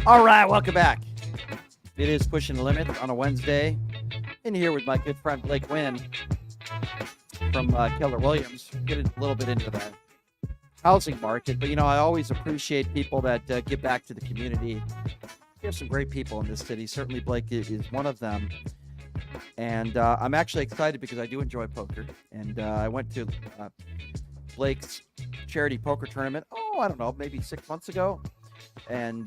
All right, welcome back. It is Pushing the Limit on a Wednesday. In here with my good friend Blake Guinn from Keller Williams. Get a little bit into the housing market, but I always appreciate people that give back to the community. We have some great people in this city. Certainly Blake is one of them. And I'm actually excited because I do enjoy poker. And I went to Blake's charity poker tournament, I don't know, maybe 6 months ago. And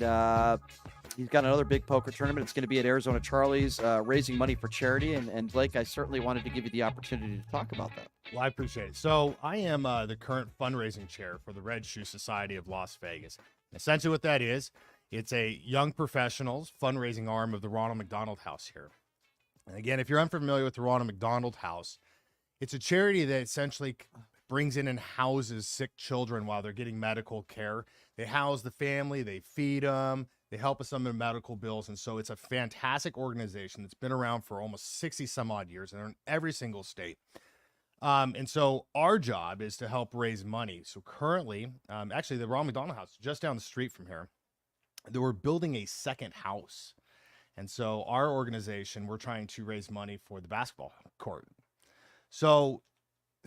he's got another big poker tournament. It's going to be at Arizona Charlie's, raising money for charity. And Blake, I certainly wanted to give you the opportunity to talk about that. Well, I appreciate it. So I am the current fundraising chair for the Red Shoe Society of Las Vegas. Essentially what that is, it's a young professionals fundraising arm of the Ronald McDonald House here. And again, if you're unfamiliar with the Ronald McDonald House, it's a charity that essentially brings in and houses sick children while they're getting medical care. They house the family, they feed them, they help with some of their medical bills. And so it's a fantastic organization that's been around for almost 60 some odd years and they're in every single state. And so our job is to help raise money. So currently, actually the Ronald McDonald House, just down the street from here, they were building a second house. And so our organization, we're trying to raise money for the basketball court. So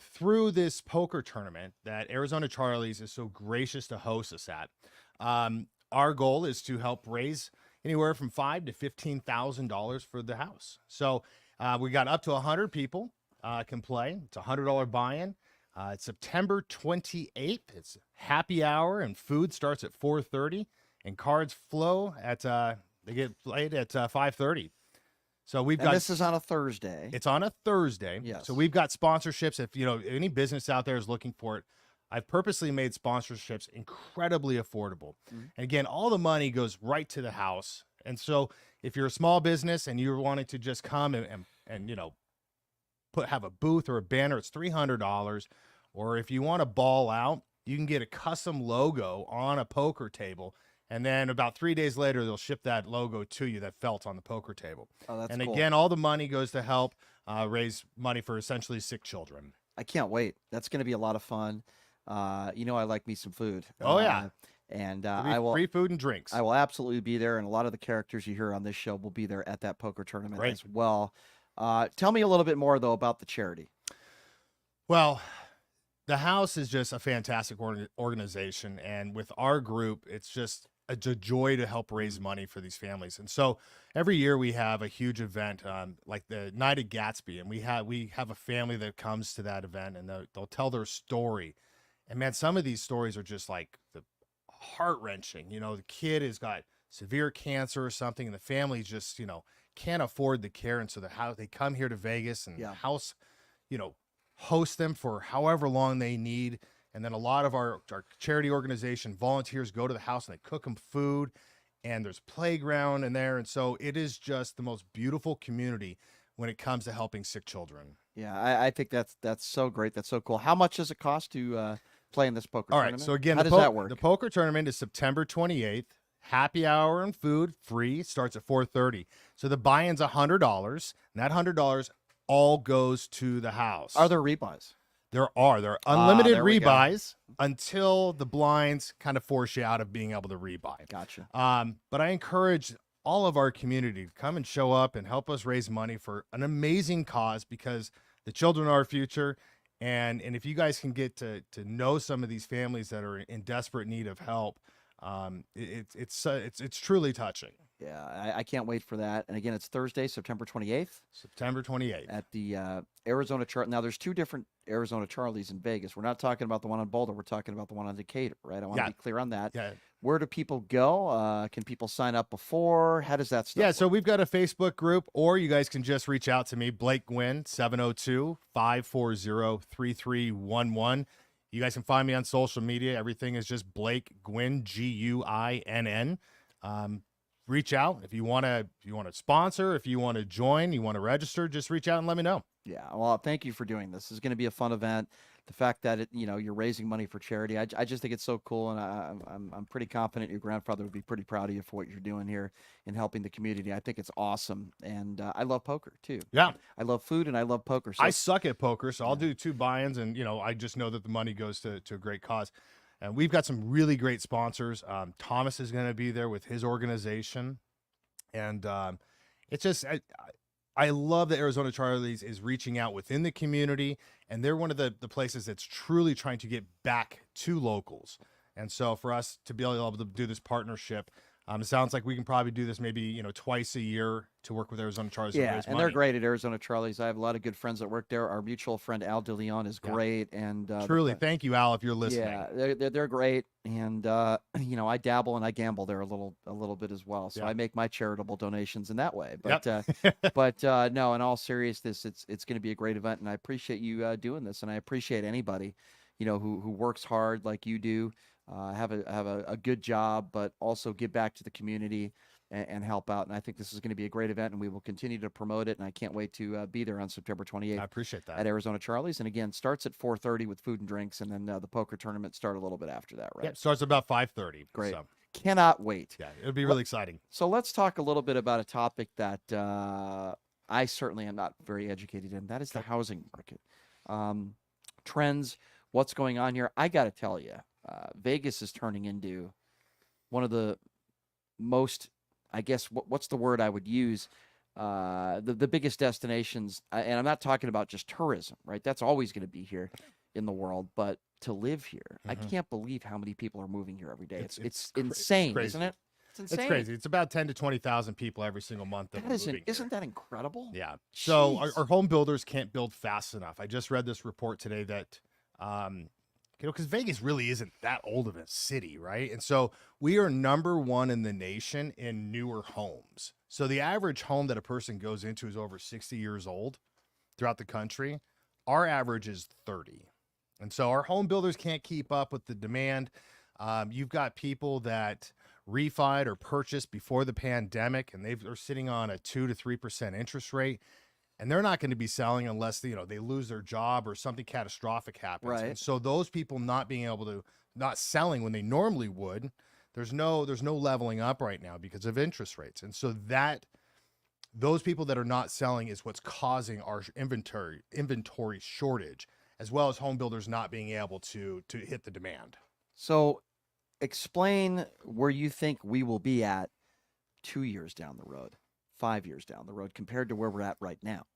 through this poker tournament that Arizona Charlie's is so gracious to host us at, our goal is to help raise anywhere from $5,000 to $15,000 for the house. So we got up to 100 people can play. It's a $100 buy-in. It's September 28th. It's happy hour and food starts at 4:30 and cards flow at they get played at 5:30. So we've got, this is on a Thursday. It's on a Thursday. Yes. So we've got sponsorships. If any business out there is looking for it, I've purposely made sponsorships incredibly affordable. Mm-hmm. And again, all the money goes right to the house. And so if you're a small business and you're wanting to just come and have a booth or a banner, it's $300. Or if you want to ball out, you can get a custom logo on a poker table. And then about 3 days later, they'll ship that logo to you, that felt on the poker table. Oh, that's and cool. Again, all the money goes to help raise money for essentially sick children. I can't wait. That's going to be a lot of fun. I like me some food. Oh, yeah. And I will free food and drinks. I will absolutely be there. And a lot of the characters you hear on this show will be there at that poker tournament as well. Tell me a little bit more, though, about the charity. Well, the house is just a fantastic organization. And with our group, it's just a joy to help raise money for these families. And so every year we have a huge event, like the Night at Gatsby, and we have a family that comes to that event, and they'll tell their story. And man, some of these stories are just like the heart-wrenching. You know, the kid has got severe cancer or something, and the family just, you know, can't afford the care. And so they come here to Vegas, and the house, you know, host them for however long they need. And then a lot of our charity organization volunteers go to the house and they cook them food, and there's playground in there. And so it is just the most beautiful community when it comes to helping sick children. Yeah, I think that's so great. That's so cool. How much does it cost to play in this poker All tournament? right. So again, how does that work? The poker tournament is September 28th. Happy hour and food free, starts at 4:30. So the buy-in's $100, and that $100 all goes to the house. Are there rebuys? There are unlimited there we go. rebuys until the blinds kind of force you out of being able to rebuy. Gotcha. But I encourage all of our community to come and show up and help us raise money for an amazing cause, because the children are our future. And if you guys can get to know some of these families that are in desperate need of help, it's truly touching. Yeah, I can't wait for that. And again, it's Thursday, September 28th. September 28th. At the Arizona Charlie. Now, there's two different Arizona Charlies in Vegas. We're not talking about the one on Boulder. We're talking about the one on Decatur, right? I want to be clear on that. Yeah. Where do people go? Can people sign up before? How does that stuff Yeah, so we've got a Facebook group, or you guys can just reach out to me, Blake Guinn, 702-540-3311. You guys can find me on social media. Everything is just Blake Guinn, Guinn. Reach out if you want to sponsor, if you want to join, you want to register, just reach out and let me know. Yeah, well, thank you for doing this. This is going to be a fun event. The fact that you're raising money for charity, I just think it's so cool, and I'm pretty confident your grandfather would be pretty proud of you for what you're doing here in helping the community. I think it's awesome, and I love poker too. Yeah, I love food and I love poker. So I suck at poker, so I'll do 2 buy-ins, and I just know that the money goes to a great cause. And we've got some really great sponsors. Thomas is going to be there with his organization, and it's just. I love that Arizona Charlies is reaching out within the community, and they're one of the places that's truly trying to get back to locals. And so for us to be able to do this partnership, it sounds like we can probably do this maybe twice a year to work with Arizona Charlies. Yeah, and they're great at Arizona Charlies. I have a lot of good friends that work there. Our mutual friend Al DeLeon is great, and truly, thank you, Al, if you're listening. Yeah, they're great, and I dabble and I gamble there a little bit as well. So I make my charitable donations in that way. But no, in all seriousness, it's going to be a great event, and I appreciate you doing this, and I appreciate anybody who works hard like you do. Have a good job, but also give back to the community and help out. And I think this is going to be a great event, and we will continue to promote it. And I can't wait to be there on September 28th. I appreciate that. At Arizona Charlies. And again, starts at 4:30 with food and drinks, and then the poker tournament start a little bit after that, right? Yeah, starts about 5:30. Great. So. Cannot wait. Yeah, it'll be really exciting. So let's talk a little bit about a topic that I certainly am not very educated in. That is the housing market. Trends, what's going on here. I got to tell you, Vegas is turning into one of the most, I guess, what's the word I would use? The biggest destinations, and I'm not talking about just tourism, right? That's always going to be here in the world, but to live here, I can't believe how many people are moving here every day. It's insane, isn't it? It's insane. It's crazy. It's about 10 to 20,000 people every single month. Isn't that incredible? Yeah. So our home builders can't build fast enough. I just read this report today that, because Vegas really isn't that old of a city, right? And so we are #1 in the nation in newer homes. So the average home that a person goes into is over 60 years old throughout the country. Our average is 30. And so our home builders can't keep up with the demand. You've got people that refied or purchased before the pandemic, and they're sitting on a 2 to 3% interest rate. And they're not going to be selling unless they lose their job or something catastrophic happens. Right. And so those people not selling when they normally would, there's no leveling up right now because of interest rates. And so those people that are not selling is what's causing our inventory shortage, as well as home builders not being able to hit the demand. So explain where you think we will be at 2 years down the road, 5 years down the road, compared to where we're at right now.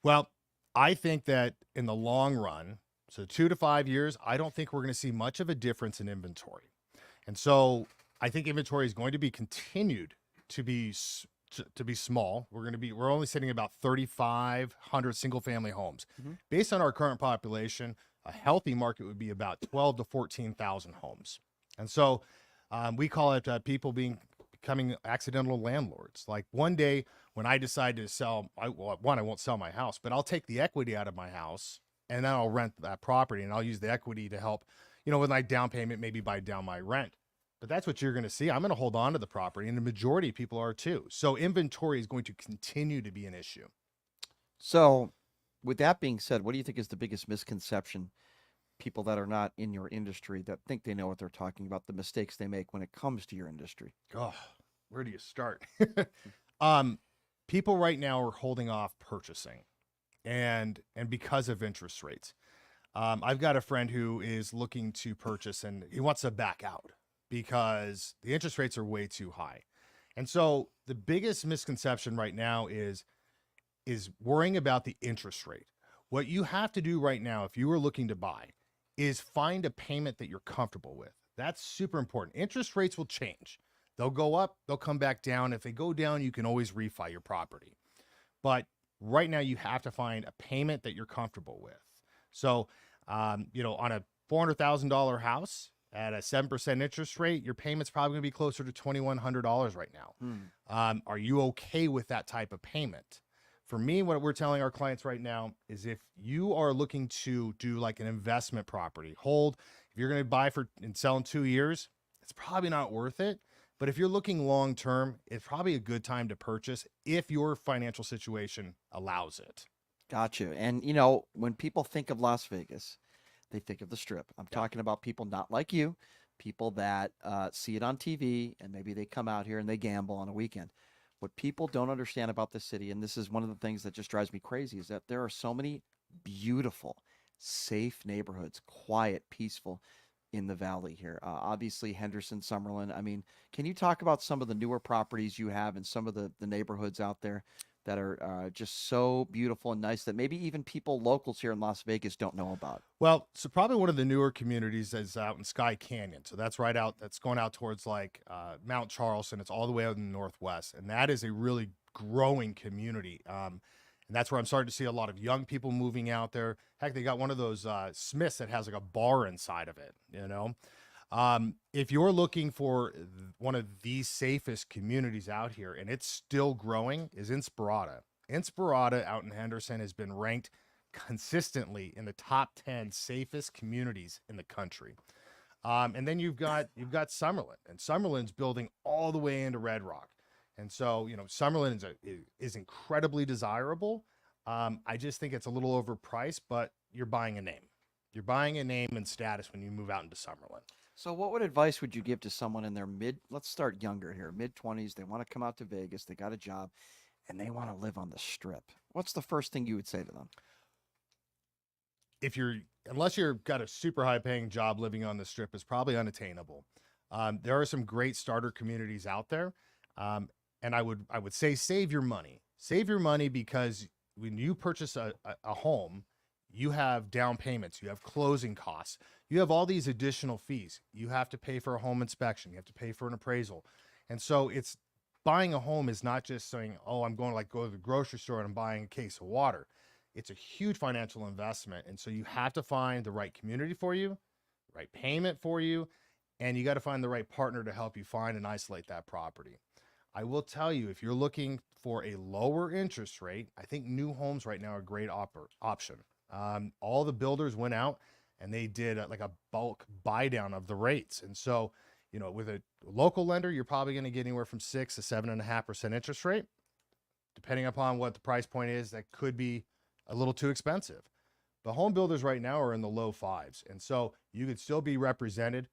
Well, I think that in the long run, so 2 to 5 years, I don't think we're going to see much of a difference in inventory. And so I think inventory is going to be continued to be small. We're only sitting at about 3,500 single family homes. Based on our current population, a healthy market would be about 12 to 14,000 homes. And so we call it people becoming accidental landlords. Like one day when I decide to sell, I won't sell my house, but I'll take the equity out of my house and then I'll rent that property and I'll use the equity to help, with my down payment, maybe buy down my rent. But that's what you're going to see. I'm going to hold on to the property, and the majority of people are too. So inventory is going to continue to be an issue. So with that being said, what do you think is the biggest misconception people that are not in your industry that think they know what they're talking about, the mistakes they make when it comes to your industry? Oh, where do you start? People right now are holding off purchasing and because of interest rates. I've got a friend who is looking to purchase and he wants to back out because the interest rates are way too high. And so the biggest misconception right now is worrying about the interest rate. What you have to do right now, if you are looking to buy, is find a payment that you're comfortable with. That's super important. Interest rates will change. They'll go up, they'll come back down. If they go down, you can always refi your property. But right now you have to find a payment that you're comfortable with. So, on a $400,000 house at a 7% interest rate, your payment's probably gonna be closer to $2,100 right now. Are you okay with that type of payment? For me, what we're telling our clients right now is if you are looking to do like an investment property, if you're going to buy and sell in 2 years, it's probably not worth it. But if you're looking long-term, it's probably a good time to purchase if your financial situation allows it. Gotcha. And, when people think of Las Vegas, they think of the Strip. I'm talking about people not like you, people that see it on TV and maybe they come out here and they gamble on a weekend. What people don't understand about this city, and this is one of the things that just drives me crazy, is that there are so many beautiful, safe neighborhoods, quiet, peaceful in the valley here. Obviously, Henderson, Summerlin. I mean, can you talk about some of the newer properties you have and some of the neighborhoods out there that are just so beautiful and nice that maybe even people locals here in Las Vegas don't know about? Well, so probably one of the newer communities is out in Sky Canyon. So that's that's going out towards like Mount Carlson. It's all the way out in the northwest. And that is a really growing community. And that's where I'm starting to see a lot of young people moving out there. Heck, they got one of those Smiths that has like a bar inside of it, If you're looking for one of the safest communities out here, and it's still growing, is Inspirada. Inspirada out in Henderson has been ranked consistently in the top 10 safest communities in the country. And then you've got Summerlin, and Summerlin's building all the way into Red Rock. And so, Summerlin is incredibly desirable. I just think it's a little overpriced, but you're buying a name. You're buying a name and status when you move out into Summerlin. So what advice would you give to someone in their let's start younger here, mid-20s, they want to come out to Vegas, they got a job, and they want to live on the Strip? What's the first thing you would say to them? Unless you've got a super high paying job, living on the Strip is probably unattainable. There are some great starter communities out there. And I would say save your money. Save your money because when you purchase a home, you have down payments, you have closing costs, you have all these additional fees. You have to pay for a home inspection, you have to pay for an appraisal. And so buying a home is not just saying, oh, I'm going to go to the grocery store and I'm buying a case of water. It's a huge financial investment. And so you have to find the right community for you, the right payment for you, and you got to find the right partner to help you find and isolate that property. I will tell you, if you're looking for a lower interest rate, I think new homes right now are a great option. All the builders went out and they did a bulk buy down of the rates. And so, with a local lender, you're probably going to get anywhere from 6 to 7.5% interest rate. Depending upon what the price point is, that could be a little too expensive. The home builders right now are in the low 5s. And so you could still be represented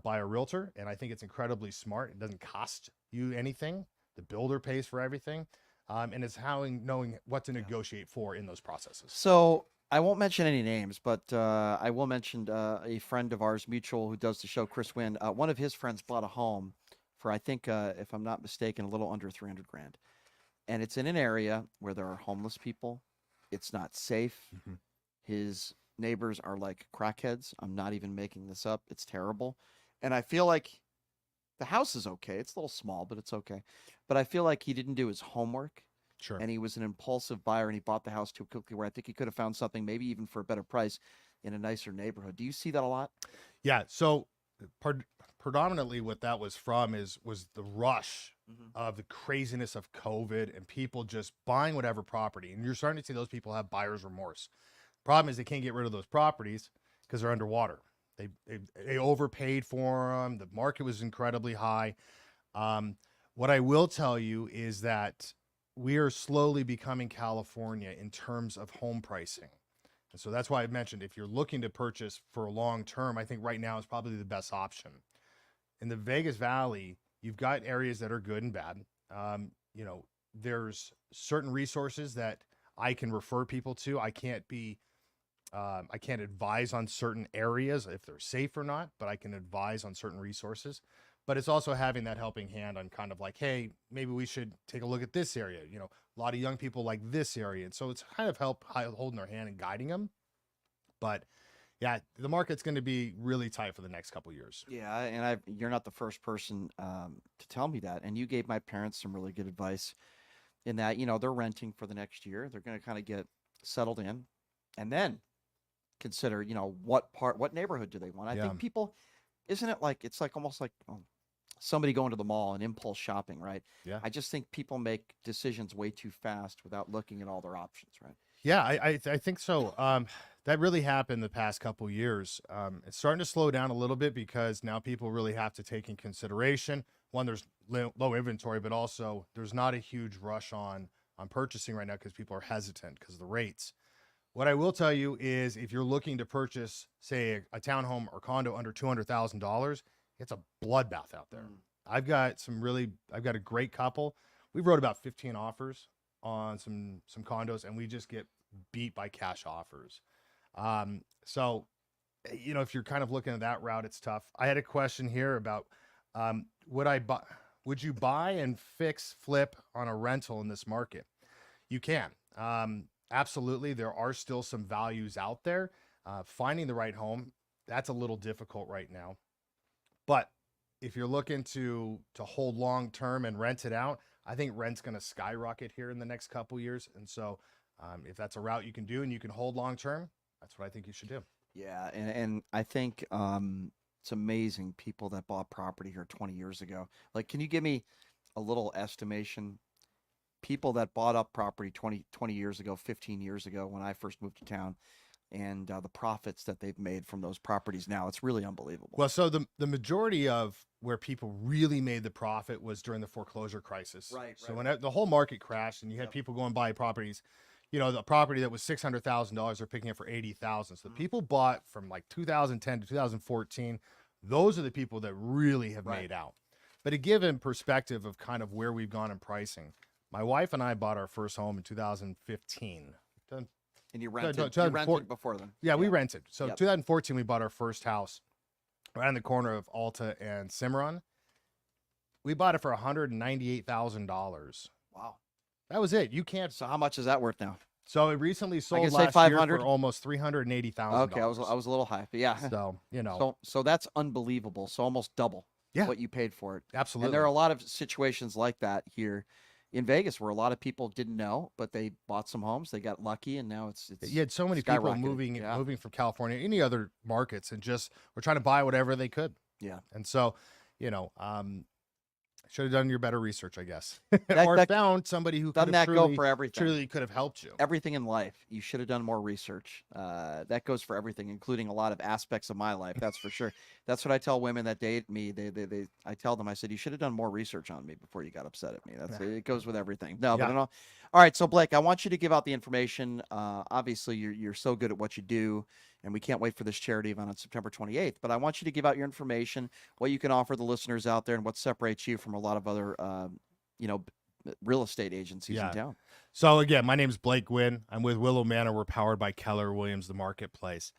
by a realtor. And I think it's incredibly smart. It doesn't cost you anything. The builder pays for everything. And it's knowing what to negotiate for in those processes. So I won't mention any names, but I will mention a friend of ours, mutual, who does the show, Chris Guinn. One of his friends bought a home for, I think, if I'm not mistaken, a little under $300,000. And it's in an area where there are homeless people. It's not safe. Mm-hmm. His neighbors are like crackheads. I'm not even making this up. It's terrible. And I feel like The house is okay. It's a little small, but it's okay. But I feel like he didn't do his homework. Sure. And he was an impulsive buyer, and he bought the house too quickly, where I think he could have found something maybe even for a better price in a nicer neighborhood. Do you see that a lot? Yeah. So predominantly what that was from was the rush of the craziness of COVID and people just buying whatever property. And you're starting to see those people have buyer's remorse. Problem is they can't get rid of those properties because they're underwater. They overpaid for them. The market was incredibly high. What I will tell you is that we are slowly becoming California in terms of home pricing. And so that's why I mentioned if you're looking to purchase for a long term, I think right now is probably the best option. In the Vegas Valley, you've got areas that are good and bad. You know, there's certain resources that I can refer people to. I can't advise on certain areas if they're safe or not, but I can advise on certain resources. But it's also having that helping hand on kind of like, hey, maybe we should take a look at this area. You know, a lot of young people like this area. And so it's kind of holding their hand and guiding them. But yeah, the market's going to be really tight for the next couple of years. Yeah, and you're not the first person to tell me that. And you gave my parents some really good advice in that, you know, they're renting for the next year. They're going to kind of get settled in and then consider, you know, what neighborhood do they want? I think people, isn't it like, it's like almost like somebody going to the mall and impulse shopping, right? Yeah. I just think people make decisions way too fast without looking at all their options, right? Yeah, I think so. That really happened the past couple years. It's starting to slow down a little bit because now people really have to take in consideration, one, there's low inventory, but also there's not a huge rush on purchasing right now because people are hesitant because of the rates. What I will tell you is if you're looking to purchase, say, a townhome or condo under $200,000, it's a bloodbath out there. I've got a great couple. We wrote about 15 offers on some condos, and we just get beat by cash offers. So, you know, if you're kind of looking at that route, it's tough. I had a question here about, would you buy and flip on a rental in this market? You can. Absolutely. There are still some values out there. Finding the right home, that's a little difficult right now. But if you're looking to hold long term and rent it out, I think rent's going to skyrocket here in the next couple years. And so if that's a route you can do and you can hold long term, that's what I think you should do. Yeah, and I think it's amazing people that bought property here 20 years ago. Like, can you give me a little estimation? People that bought up property 20 years ago, 15 years ago when I first moved to town, and the profits that they've made from those properties now, it's really unbelievable. Well, so the majority of where people really made the profit was during the foreclosure crisis. Right. So when the whole market crashed and you had people going buy properties, you know, the property that was $600,000, they're picking it for $80,000. So the people bought from like 2010 to 2014. Those are the people that really have made out. But to give in perspective of kind of where we've gone in pricing, my wife and I bought our first home in 2015. And you rented before then? Yeah, we rented. So 2014, we bought our first house right on the corner of Alta and Cimarron. We bought it for $198,000. Wow. That was it. You can't. So how much is that worth now? So it recently sold say last 500? year for almost $380,000. Okay, I was a little high, but yeah. So, you know. So that's unbelievable. So almost double what you paid for it. Absolutely. And there are a lot of situations like that here in Vegas where a lot of people didn't know, but they bought some homes, they got lucky, and now it's you had so many people moving from California, any other markets, and just were trying to buy whatever they could. Yeah. And so, you know, should have done your better research, I guess, or found somebody who doesn't that go for everything? Truly could have helped you. Everything in life, you should have done more research. That goes for everything, including a lot of aspects of my life. That's for sure. That's what I tell women that date me. I tell them, I said, you should have done more research on me before you got upset at me. It goes with everything. No, but all right. So Blake, I want you to give out the information. Obviously, you're so good at what you do, and we can't wait for this charity event on September 28th. But I want you to give out your information, what you can offer the listeners out there, and what separates you from a lot of other, real estate agencies in town. So again, my name is Blake Guinn. I'm with Willow Manor. We're powered by Keller Williams, the marketplace.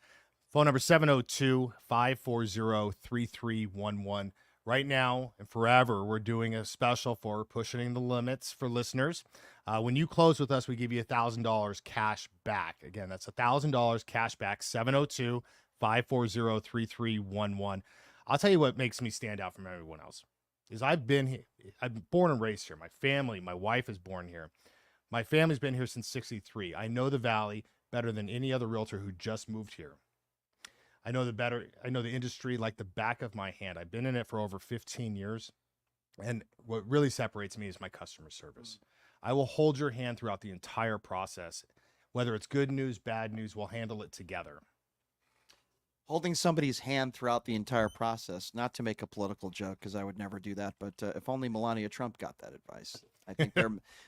Phone number 702-540-3311. Right now and forever, we're doing a special for pushing the limits for listeners. When you close with us, we give you $1,000 cash back. Again, that's $1,000 cash back, 702-540-3311. I'll tell you what makes me stand out from everyone else. is I'm born and raised here. My family, my wife is born here. My family's been here since '63. I know the Valley better than any other realtor who just moved here. I know the industry like the back of my hand. I've been in it for over 15 years. And what really separates me is my customer service. I will hold your hand throughout the entire process. Whether it's good news, bad news, we'll handle it together. Holding somebody's hand throughout the entire process, not to make a political joke, because I would never do that, but if only Melania Trump got that advice, I think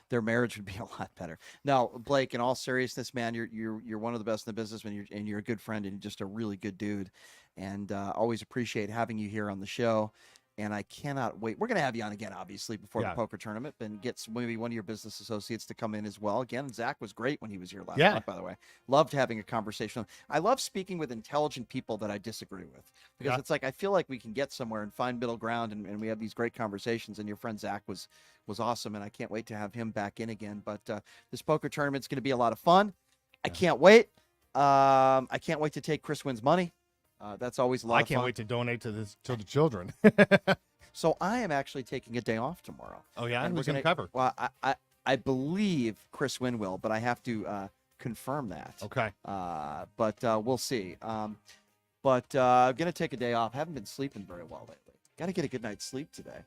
their marriage would be a lot better. Now, Blake, in all seriousness, man, you're one of the best in the business, and you're a good friend and just a really good dude, and always appreciate having you here on the show. And I cannot wait. We're going to have you on again, obviously, before the poker tournament, and get maybe one of your business associates to come in as well. Again, Zach was great when he was here last month, by the way. Loved having a conversation. I love speaking with intelligent people that I disagree with, because it's like I feel like we can get somewhere and find middle ground, and we have these great conversations. And your friend Zach was awesome, and I can't wait to have him back in again. But this poker tournament's going to be a lot of fun. I can't wait. I can't wait to take Chris Wynn's money. That's always a lot of fun. I can't wait to donate to the children. So I am actually taking a day off tomorrow. Oh, yeah? And Who's going to cover? Well, I believe Chris Wynn will, but I have to confirm that. Okay. But we'll see. But I'm going to take a day off. Haven't been sleeping very well lately. Got to get a good night's sleep today.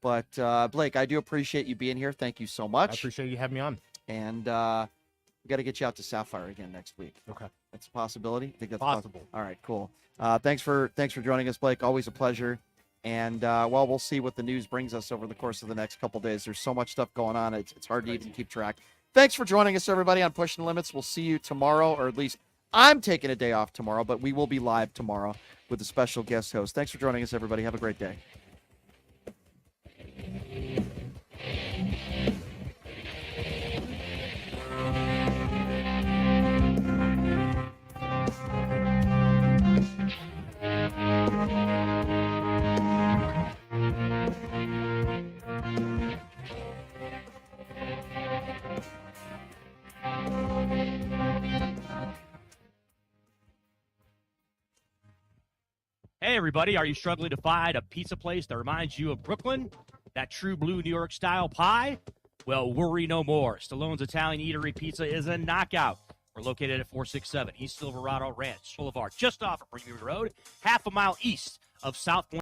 But, Blake, I do appreciate you being here. Thank you so much. I appreciate you having me on. And we got to get you out to Sapphire again next week. Okay. That's a possibility? I think that's possible. All right, cool. Thanks for joining us, Blake. Always a pleasure. And, well, we'll see what the news brings us over the course of the next couple days. There's so much stuff going on. It's hard to even keep track. Thanks for joining us, everybody, on Pushing the Limits. We'll see you tomorrow, or at least I'm taking a day off tomorrow, but we will be live tomorrow with a special guest host. Thanks for joining us, everybody. Have a great day. Hey, everybody, are you struggling to find a pizza place that reminds you of Brooklyn? That true blue New York style pie? Well, worry no more. Stallone's Italian Eatery Pizza is a knockout. We're located at 467 East Silverado Ranch Boulevard, just off of Premium Road, half a mile east of South Point.